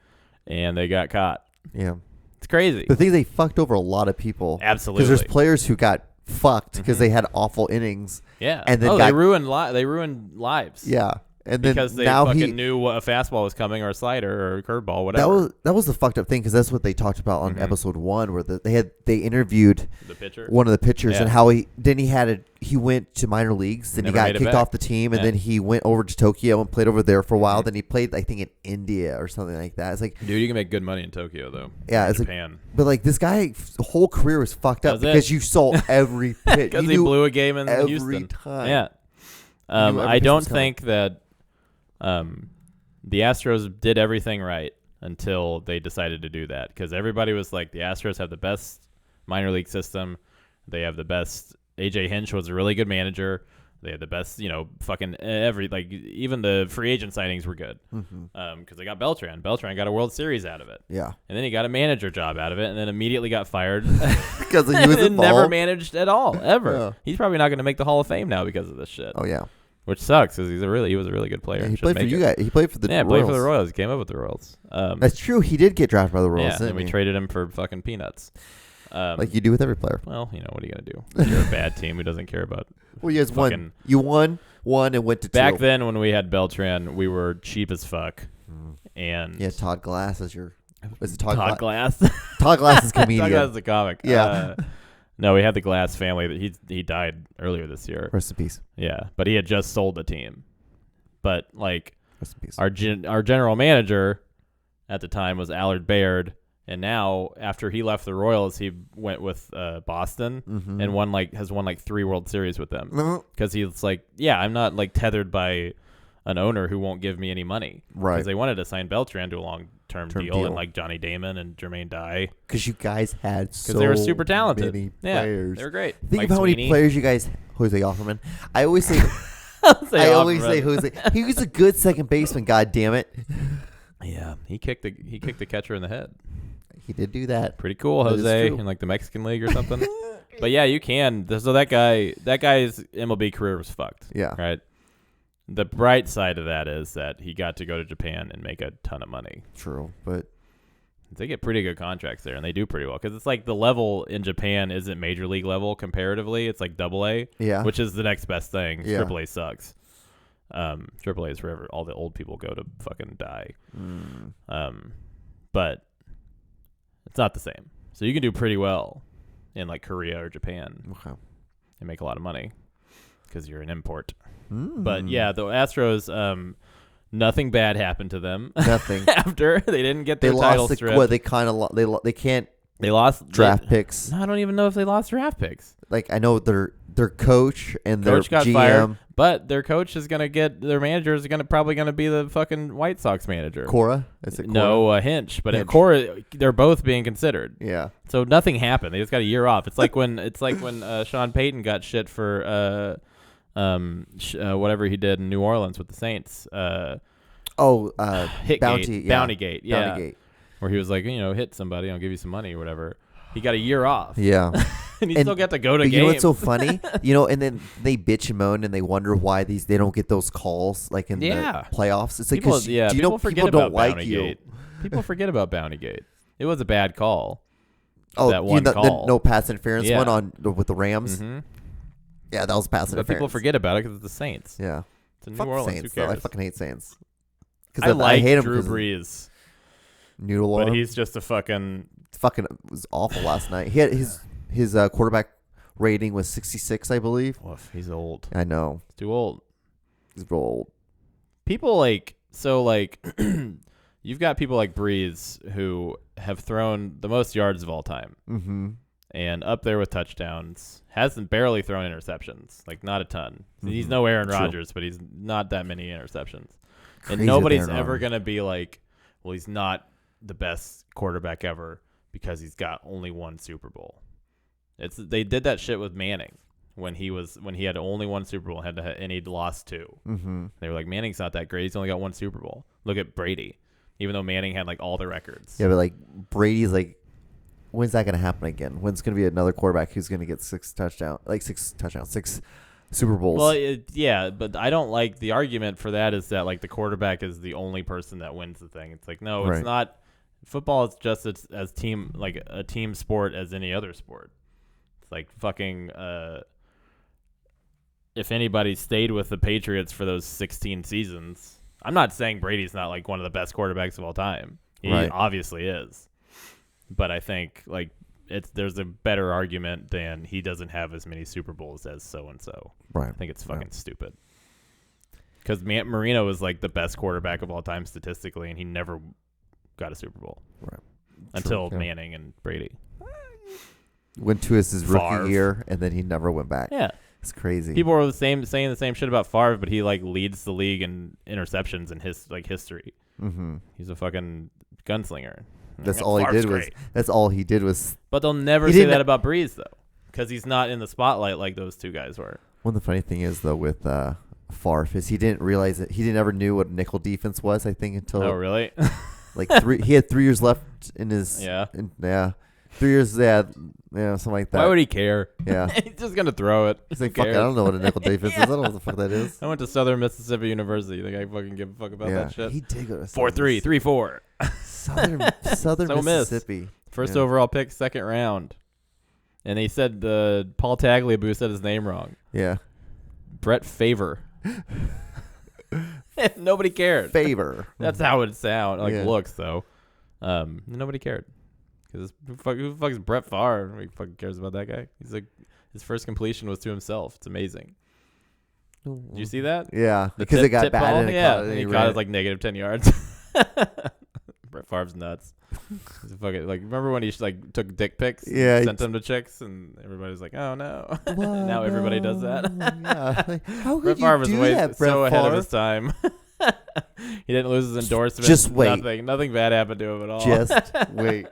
And they got caught.
Yeah.
It's crazy.
The thing, they fucked over a lot of people.
Absolutely.
Because there's players who got fucked because they had awful innings.
Yeah.
And then
they ruined lives.
Yeah. And then
because they knew what a fastball was coming or a slider or a curveball, whatever.
That was the fucked up thing because that's what they talked about on episode 1 where they interviewed
the pitcher,
one of the pitchers, and how he went to minor leagues, then he got kicked off the team, and then he went over to Tokyo and played over there for a while. Then he played, I think, in India or something like that. It's like,
dude, you can make good money in Tokyo though.
Yeah, it's
Japan.
Like, but like this guy's whole career was fucked up because you saw every pitch.
Because he blew a game in
every
Houston.
time.
Yeah. I don't think that. The Astros did everything right until they decided to do that because everybody was like, the Astros have the best minor league system. They have the best. AJ Hinch was a really good manager. They had the best, fucking even the free agent signings were good because they got Beltran. Beltran got a World Series out of it.
Yeah.
And then he got a manager job out of it and then immediately got fired
because he was involved.
Never managed at all, ever.
Yeah.
He's probably not going to make the Hall of Fame now because of this shit.
Oh, yeah.
Which sucks because he was a really good player.
Yeah, he played for you guys. He played for the Royals.
Played for the Royals. He came up with the Royals.
That's true. He did get drafted by the Royals.
Yeah, and we traded him for fucking peanuts.
Like you do with every player.
Well, what are you gonna do? You're a bad team who doesn't care about.
Well, you guys won. You won, and went to
back
2.
then when we had Beltran, we were cheap as fuck. And
yeah, Todd Glass as your. Was it
Todd Glass?
Todd Glass is comedian.
Todd Glass is a comic.
Yeah.
No, we had the Glass family. That he died earlier this year.
Rest in peace.
Yeah, but he had just sold the team. But like
Rest in peace.
our general manager at the time was Allard Baird, and now after he left the Royals, he went with Boston and has won 3 World Series with them because he's like, yeah, I'm not like tethered by an owner who won't give me any money.
Right.
Because they wanted to sign Beltran to a long-term deal and like Johnny Damon and Jermaine Dye.
Because you guys had so
they were super talented.
many
Yeah,
players.
they were great.
Think
Mike
of how many
Sweeney.
players you guys. Jose Offerman. I always say.
Offerman.
Jose. He was a good second baseman. God damn it.
Yeah, he kicked the catcher in the head.
He did do that.
Pretty cool,
That is
Jose,
true.
in like the Mexican League or something. But yeah, you can. So that guy's MLB career was fucked.
Yeah.
Right. The bright side of that is that he got to go to Japan and make a ton of money.
True, but
They get pretty good contracts there, and they do pretty well because it's like the level in Japan isn't major league level comparatively. It's like AA,
yeah,
which is the next best thing.
Yeah.
AAA sucks. AAA is wherever all the old people go to fucking die. But it's not the same. So you can do pretty well in like Korea or Japan
okay.
and make a lot of money because you're an import. But yeah, the Astros, nothing bad happened to them.
Nothing.
After they didn't get their
They
title
lost
strip.
what they kind of they can't
They lost
draft picks.
No, I don't even know if they lost draft picks.
Like I know their coach and
Coach
their
got
GM.
fired, but their coach is gonna get their manager is probably gonna be the fucking White Sox manager.
Cora? Is it Cora?
No, Hinch. But
Hinch.
Cora, they're both being considered.
Yeah.
So nothing happened. They just got a year off. It's like when Sean Payton got shit for whatever he did in New Orleans with the Saints. Bountygate. Yeah.
Bountygate.
Where he was like, hit somebody, I'll give you some money or whatever. He got a year off.
Yeah.
And he still got to go to
but
games.
You know what's so funny? And then they bitch and moan and they wonder why they don't get those calls like in the playoffs. It's like
people forget
people
about
don't like
Bountygate.
you.
People forget about Bountygate. It was a bad call.
Oh,
that one call.
The no pass interference one with the Rams.
Mm-hmm.
Yeah, that was pass interference.
But people forget about it because it's the Saints.
Yeah.
It's in New
Fuck
Orleans.
Saints,
Who cares?
I fucking hate Saints.
I
hate him
Drew Brees.
Noodle
But
arm.
he's just a fucking
was awful last night. He had his quarterback rating was 66, I believe.
Woof, he's old.
I know.
He's too old.
He's real old.
People you've got people like Breeze who have thrown the most yards of all time.
Mm-hmm.
And up there with touchdowns. Hasn't barely thrown interceptions. Like, not a ton. He's no Aaron Rodgers, but he's not that many interceptions. And nobody's ever going to be like, well, he's not the best quarterback ever because he's got only one Super Bowl. They did that shit with Manning when he had only one Super Bowl and he'd lost 2.
Mm-hmm.
They were like, Manning's not that great. He's only got one Super Bowl. Look at Brady, even though Manning had like all the records.
Yeah, but like Brady's like, when's that gonna happen again? When's gonna be another quarterback who's gonna get 6 Super Bowls?
Well, but I don't like the argument for that is that like the quarterback is the only person that wins the thing. It's like, no, it's not. Football is just as team, like a team sport as any other sport. It's like fucking if anybody stayed with the Patriots for those 16 seasons, I'm not saying Brady's not like one of the best quarterbacks of all time. He obviously is. But I think like there's a better argument than he doesn't have as many Super Bowls as so-and-so.
Right.
I think it's fucking stupid. Because Marino was like the best quarterback of all time statistically, and he never got a Super Bowl.
Right.
Until Manning and Brady.
Went to his
Favre.
rookie year, and then he never went back.
Yeah.
It's crazy.
People were saying the same shit about Favre, but he like leads the league in interceptions in his like history.
Mm-hmm.
He's a fucking gunslinger.
That's all he did
great.
That's all he did was.
But they'll never say that about Breeze though, because he's not in the spotlight like those two guys were.
One of the funny thing is though with Favre is he didn't realize it. He never knew what nickel defense was. I think until
really
like he had 3 years left in his 3 years something like that.
Why would he care?
Yeah,
he's just gonna throw it.
He's like, fuck, I don't know what a nickel defense is. I don't know what the fuck that is.
I went to Southern Mississippi University. You think I fucking give a fuck about that shit?
He did go to
4-3, 3-4.
Southern
So
Mississippi.
First overall pick, second round. And they said Paul Tagliabue said his name wrong.
Yeah.
Brett Favre. Nobody cared.
Favor.
That's how it sounds. Looks though. Nobody cared. Because who the fuck is Brett Favre? Nobody fucking cares about that guy. He's like, his first completion was to himself. It's amazing. Did you see that?
Yeah, because it got bad and
he caught it like negative 10 yards. Brett Favre's nuts. He's a fucking, like, remember when he like took dick pics?
Yeah,
sent them to chicks, and everybody's like, "Oh no!" Now everybody does that.
Yeah. Like, how
Brett
could
Favre
you
was
do
way
that,
so
Brett
ahead
Favre?
of his time. He didn't lose his endorsement.
Just wait.
Nothing bad happened to him at all.
Just wait.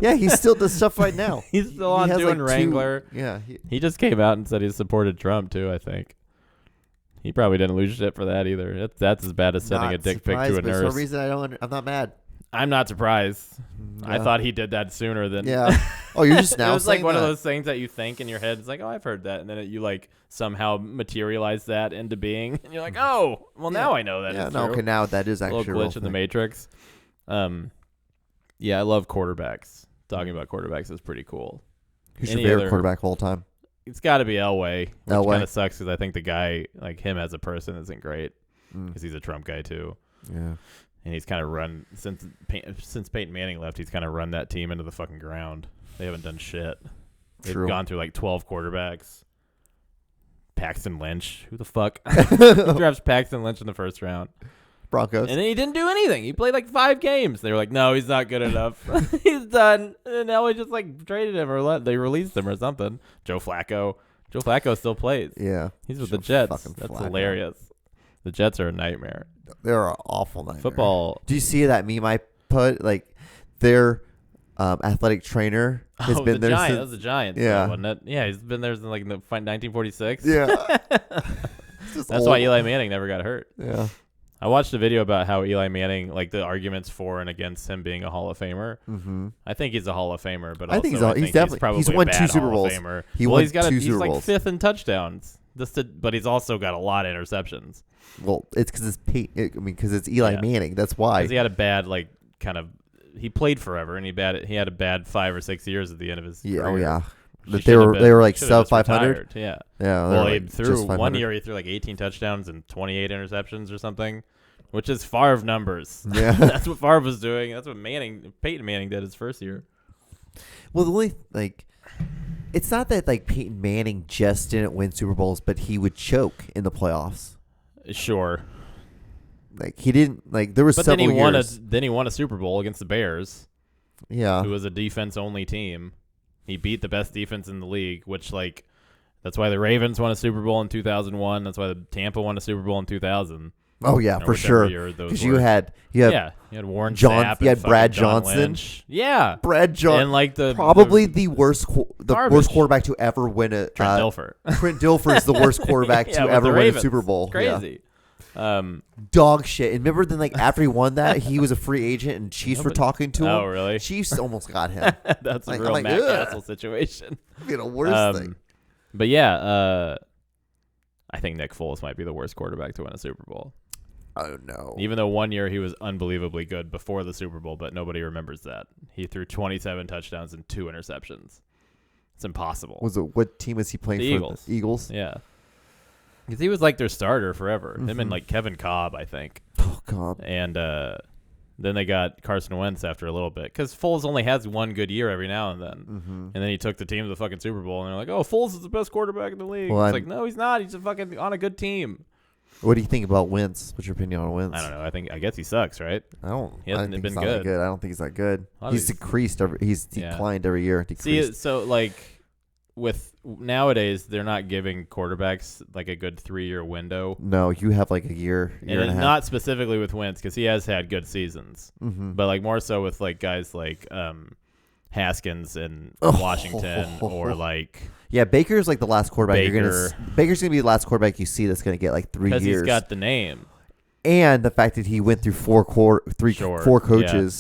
Yeah, he still does stuff right now.
He's still on doing
like
Wrangler.
Yeah.
He just came out and said he supported Trump too. I think he probably didn't lose shit for that either. That's as bad as sending a dick pic to a nurse.
For some reason, I'm not mad.
I'm not surprised.
Yeah.
I thought he did that sooner than.
Yeah. Oh, you're just now.
It was like one
that.
of those things that you think in your head. It's like, oh, I've heard that, and then you like somehow materialize that into being, and you're like, oh, well, now I know that.
Yeah.
It's
No.
true.
Okay. Now that is actually
a little glitch in the Matrix. Yeah, I love quarterbacks. Talking about quarterbacks is pretty cool.
Who's your favorite quarterback of all time?
It's got to be Elway, which
Elway.
kind of sucks because I think the guy, like him as a person, isn't great because he's a Trump guy too.
Yeah.
And he's kind of run since Peyton Manning left. He's kind of run that team into the fucking ground. They haven't done shit. They've gone through like 12 quarterbacks. Paxton Lynch, who the fuck? He drafts Paxton Lynch in the first round.
Broncos.
And then he didn't do anything. He played like 5 games. They were like, no, he's not good enough. He's done. And now we just like traded him or they released him or something. Joe Flacco still plays.
Yeah.
He's with the Jets. That's
Flacco.
hilarious. The Jets are a nightmare.
They're an awful nightmare.
Football.
Do you see that meme I put? Like their athletic trainer has been there
Giant.
since.
That was the Giants.
Yeah.
Wasn't it? Yeah, he's been there since like 1946.
Yeah.
That's why Eli Manning never got hurt.
Yeah.
I watched a video about how Eli Manning, like the arguments for and against him being a Hall of Famer.
Mm-hmm.
I think he's a Hall of Famer, but
I think
also
he's definitely
probably
he's won
a
2
bad
Super
Hall
Bowls.
of Famer.
He won
he's
2
he's
Super
like
Bowls.
5th in touchdowns. But he's also got a lot of interceptions.
Well, it's because because it's Eli Manning. That's why.
Because he had a bad he played forever and he had a bad 5 or 6 years at the end of his career.
Oh yeah.
He
They were like
sub
sub 500.
Yeah.
Yeah.
Well, he threw one year. He threw like 18 touchdowns and 28 interceptions or something, which is Favre numbers.
Yeah.
That's what Favre was doing. That's what Peyton Manning did his first year.
Well, the only it's not that like Peyton Manning just didn't win Super Bowls, but he would choke in the playoffs.
Sure.
Like he didn't there was
but
several years.
Then he won a Super Bowl against the Bears.
Yeah.
Who was a defense only team. He beat the best defense in the league, which that's why the Ravens won a Super Bowl in 2001. That's why the Tampa won a Super Bowl in 2000.
Oh yeah, for sure. Because you had
you had Warren Sapp,
you had Brad
John
Johnson.
Lynch. Yeah,
Brad Johnson,
and
probably the worst quarterback to ever win a
Trent Dilfer.
Trent Dilfer is the worst quarterback to ever win a Super Bowl.
It's crazy.
Yeah. Dog shit. And remember then after he won that, he was a free agent and Chiefs were talking to him.
Oh really?
Chiefs almost got him.
That's a real Matt Castle situation.
Be the worst thing.
But yeah, I think Nick Foles might be the worst quarterback to win a Super Bowl.
Oh no!
Even though one year he was unbelievably good before the Super Bowl, but nobody remembers that. He threw 27 touchdowns and 2 interceptions. It's impossible.
What team was he playing for?
Eagles.
The Eagles?
Yeah. Because he was like their starter forever.
Mm-hmm.
Him and like Kevin Cobb, I think.
Oh, Cobb.
And then they got Carson Wentz after a little bit. Because Foles only has one good year every now and then.
Mm-hmm.
And then he took the team to the fucking Super Bowl. And they're like, oh, Foles is the best quarterback in the league.
Well,
it's like, no, he's not. He's a fucking on a good team.
What do you think about Wentz? What's your opinion on Wentz?
I don't know. I guess he sucks, right?
He hasn't been good. I don't think he's that good. He's decreased. He's declined every year.
See, so like with nowadays, they're not giving quarterbacks like a good 3-year window.
No, you have like a year and a half.
Not specifically with Wentz because he has had good seasons, but like more so with like guys like Haskins in Washington or like.
Yeah, Baker's like the last quarterback.
Baker's
going to be the last quarterback you see that's going to get like 3 years.
Because he's got the name.
And the fact that he went through four coaches.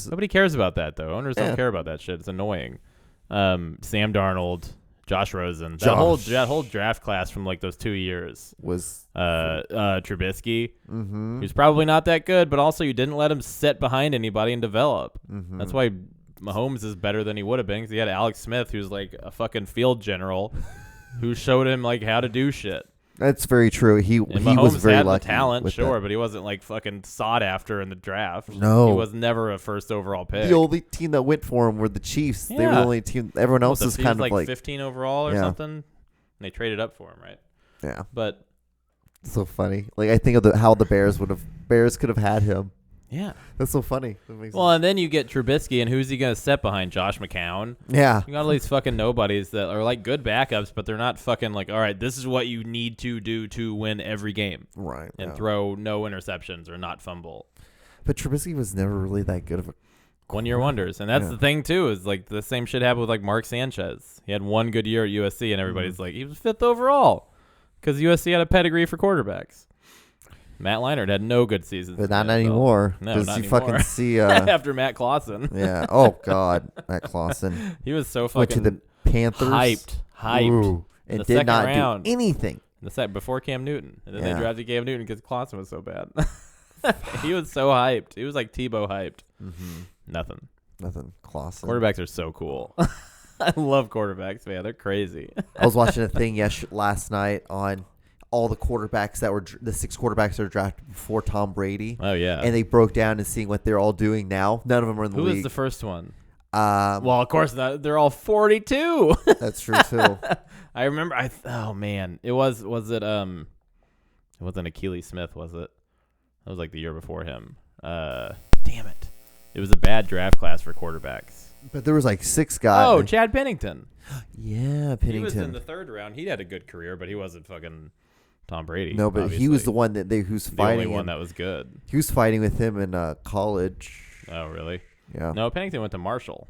Yeah. Nobody cares about that, though. Owners don't care about that shit. It's annoying. Sam Darnold, Josh Rosen. That whole draft class from like those 2 years
was
Trubisky.
Mm-hmm.
He's probably not that good, but also you didn't let him sit behind anybody and develop.
Mm-hmm.
That's why Mahomes is better than he would have been because he had Alex Smith, who's like a fucking field general, who showed him like how to do shit.
That's very true. He
Mahomes
was very
had
lucky.
The talent, sure,
that.
but he wasn't like fucking sought after in the draft.
No,
he was never a first overall pick.
The only team that went for him were the Chiefs.
Yeah.
They were the only team. Everyone else was kind of like
15 overall or something. And they traded up for him, right?
Yeah,
but
so funny. Like I think of how the Bears could have had him.
Yeah,
that's so funny.
Well, and then you get Trubisky, and who's he going to set behind? Josh McCown?
Yeah.
You got all these fucking nobodies that are like good backups, but they're not fucking like, all right, this is what you need to do to win every game.
Right.
And throw no interceptions or not fumble.
But Trubisky was never really that good of a
one-year wonders. And that's the thing, too, is like the same shit happened with like Mark Sanchez. He had one good year at USC, and everybody's like, he was 5th overall because USC had a pedigree for quarterbacks. Matt Leinart had no good seasons.
But not anymore.
No, not
anymore. Fucking see
after Matt Clausen.
Yeah. Oh God, Matt Clausen.
He was so
went
fucking
to the Panthers.
Hyped.
Ooh, and did not do anything.
Before Cam Newton, and then they drafted Cam Newton because Clausen was so bad. He was so hyped. He was like Tebow hyped.
Mm-hmm.
Nothing.
Clausen.
Quarterbacks are so cool. I love quarterbacks, man. They're crazy.
I was watching a thing last night on all the quarterbacks that were the 6 quarterbacks that were drafted before Tom Brady.
Oh yeah,
and they broke down and seeing what they're all doing now. None of them are in the league.
Who was the first one?
Well,
of course not. They're all 42.
That's true too.
I remember. Oh man, it was it? It wasn't Achilles Smith, was it? That was like the year before him. Damn it! It was a bad draft class for quarterbacks.
But there was like 6 guys.
Oh, Chad Pennington.
Yeah, Pennington.
He was in the 3rd round. He had a good career, but he wasn't fucking Tom Brady.
No, but
obviously.
he was the one who's fighting.
The only one that was good.
He was fighting with him in college.
Oh, really?
Yeah.
No, Pennington went to Marshall.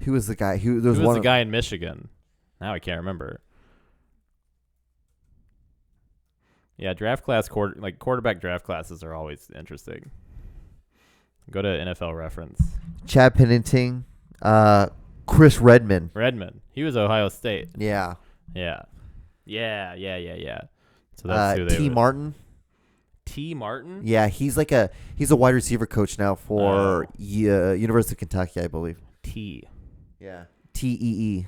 Who was the guy?
Who was the guy in Michigan? Now I can't remember. Yeah, quarterback draft classes are always interesting. Go to NFL Reference.
Chad Pennington, Chris Redman.
He was Ohio State.
Yeah.
Yeah. So that's who they
T. Martin.
T. Martin?
Yeah, he's a wide receiver coach now for University of Kentucky, I believe.
T.
Yeah. T-E-E.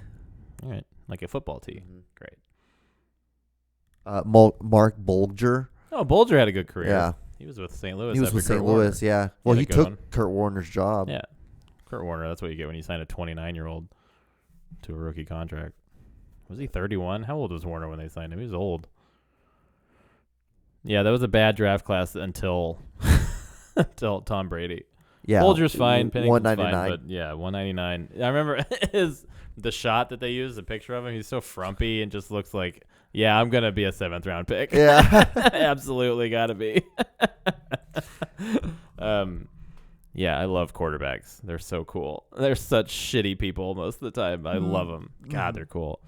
All right. Like a football tee.
Mm-hmm.
Great.
Mark Bulger.
Oh, Bulger had a good career.
Yeah.
He was with St. Louis.
He was with St. Louis, yeah. Well, he took Kurt Warner's job.
Yeah. Kurt Warner, that's what you get when you sign a 29-year-old to a rookie contract. Was he 31? How old was Warner when they signed him? He was old. Yeah, that was a bad draft class until Tom Brady.
Yeah.
Bulger's fine. Pennington's
199.
fine, but yeah, 199. I remember the shot that they used, the picture of him. He's so frumpy and just looks like, yeah, I'm going to be a 7th round pick.
Yeah.
Absolutely got to be. Yeah, I love quarterbacks. They're so cool. They're such shitty people most of the time. I love them. God, they're cool.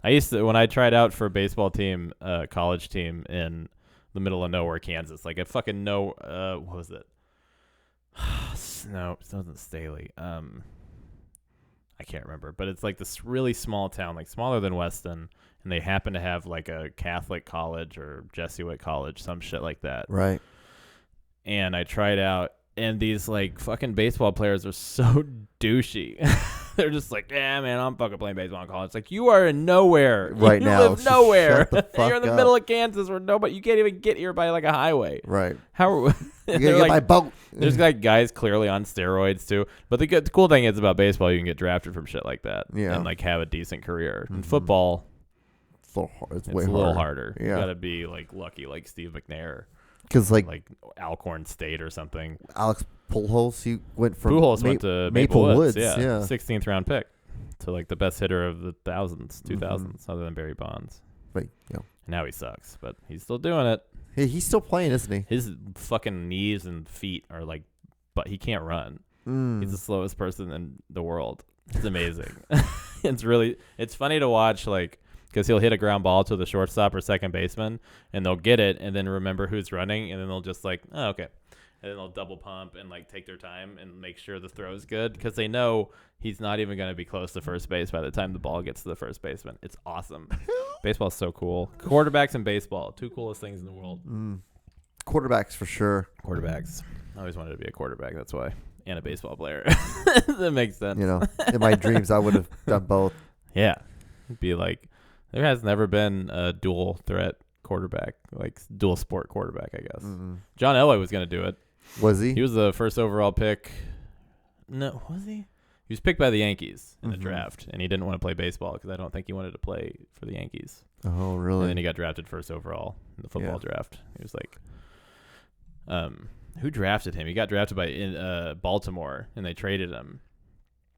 I used to, when I tried out for a baseball team, college team in the middle of nowhere, Kansas, like a fucking what was it? No, it wasn't Staley. I can't remember, but it's like this really small town, like smaller than Weston, and they happen to have like a Catholic college or Jesuit college, some shit like that.
Right.
And I tried out, and these like fucking baseball players are so douchey. They're just like, yeah, man, I'm fucking playing baseball in college. It's like, you are in nowhere
right
you
now.
Live nowhere.
You're
in the middle of Kansas where nobody, you can't even get here by like a highway.
Right.
How?
You gotta get by boat.
There's like guys clearly on steroids too. But the cool thing is about baseball, you can get drafted from shit like that.
Yeah.
And like have a decent career. In football,
it's
a
way
little harder.
Yeah.
You gotta be like lucky, like Steve McNair.
Because
like Alcorn State or something.
Alex Pujols, he went from
went to Maple Woods. Yeah.
16th
round pick to like the best hitter of the 2000s, other than Barry Bonds.
Right. Yeah.
Now he sucks, but he's still doing it.
Hey, he's still playing, isn't he?
His fucking knees and feet are like, but he can't run. He's the slowest person in the world. It's amazing. It's funny to watch, like, because he'll hit a ground ball to the shortstop or second baseman, and they'll get it, and then remember who's running, and then they'll just like, oh, okay. And then they'll double pump and like take their time and make sure the throw is good because they know he's not even going to be close to first base by the time the ball gets to the first baseman. It's awesome. Baseball's so cool. Quarterbacks and baseball, 2 coolest things in the world.
Quarterbacks for sure.
Quarterbacks. I always wanted to be a quarterback. That's why. And a baseball player. That makes sense.
You know, in my dreams, I would have done both.
Yeah. It'd be like, there has never been a dual threat quarterback, like dual sport quarterback, I guess.
Mm-hmm.
John Elway was going to do it.
Was he?
He was the first overall pick. No, was he? He was picked by the Yankees in the draft, and he didn't want to play baseball because I don't think he wanted to play for the Yankees.
Oh, really?
And then he got drafted first overall in the football draft. He was like, who drafted him? He got drafted by Baltimore, and they traded him.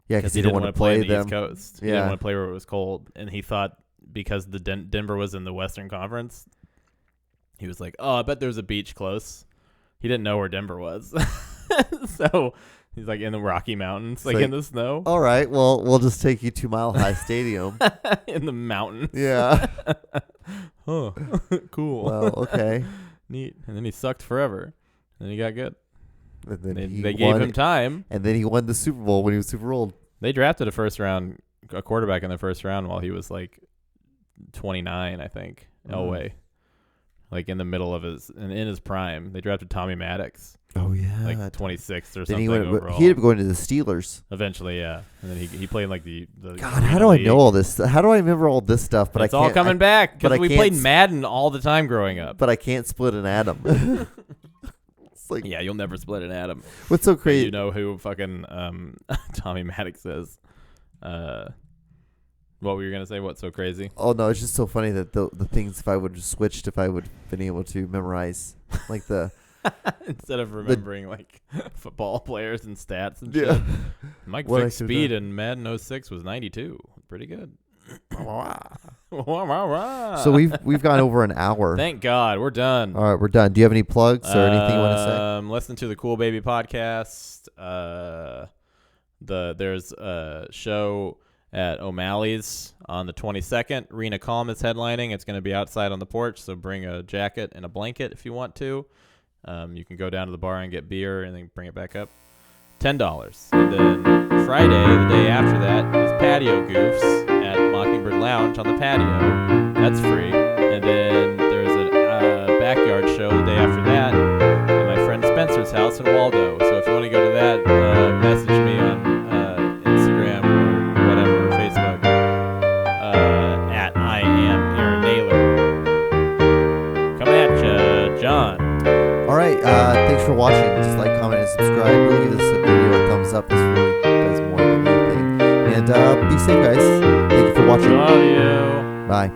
Yeah, because he didn't want to play
in the
them.
East Coast. He didn't want to play where it was cold, and he thought because the Denver was in the Western Conference, he was like, "Oh, I bet there's a beach close." He didn't know where Denver was, so he's like in the Rocky Mountains, like in the snow.
All right, well, we'll just take you to Mile High Stadium
in the mountains.
Yeah.
Oh, cool.
Well, okay.
Neat. And then he sucked forever. And then he got good.
And then
they gave him time.
And then he won the Super Bowl when he was super old.
They drafted a quarterback in the first round while he was like 29, I think. Elway. Like in the middle of in his prime. They drafted Tommy Maddox.
Oh, yeah.
Like 26th or
then
something overall.
He ended up going to the Steelers.
Eventually, yeah. And then he played like the
God, how do I know all this? How do I remember all this stuff? But
it's all coming back because we played Madden all the time growing up.
But I can't split an atom. It's like,
yeah, you'll never split an atom.
What's so crazy?
You know who fucking Tommy Maddox is. What were you gonna say? What's so crazy?
Oh no, it's just so funny that the things, if I would have switched, if I would have been able to memorize like the
instead of remembering like football players and stats and shit. Mike Vick's speed in Madden 06 was 92. Pretty good.
So we've gone over an hour.
Thank God, we're done.
All right, we're done. Do you have any plugs or anything you want to say?
Listen to the Cool Baby podcast. There's a show at O'Malley's on the 22nd. Rena Calm is headlining. It's going to be outside on the porch, so bring a jacket and a blanket if you want to. You can go down to the bar and get beer and then bring it back up. $10. And then Friday, the day after that, is Patio Goofs at Mockingbird Lounge on the patio. That's free. And then there's a backyard show the day after that at my friend Spencer's house in Waldo. So if you want to go to that, message me on Instagram or whatever, Facebook, at I am Aaron Naylor. Coming at you, John.
All right, thanks for watching. Just like, comment, and subscribe. Really give this video a thumbs up. This really does more than anything. And be safe, guys. Thank you for watching.
Love you.
Bye.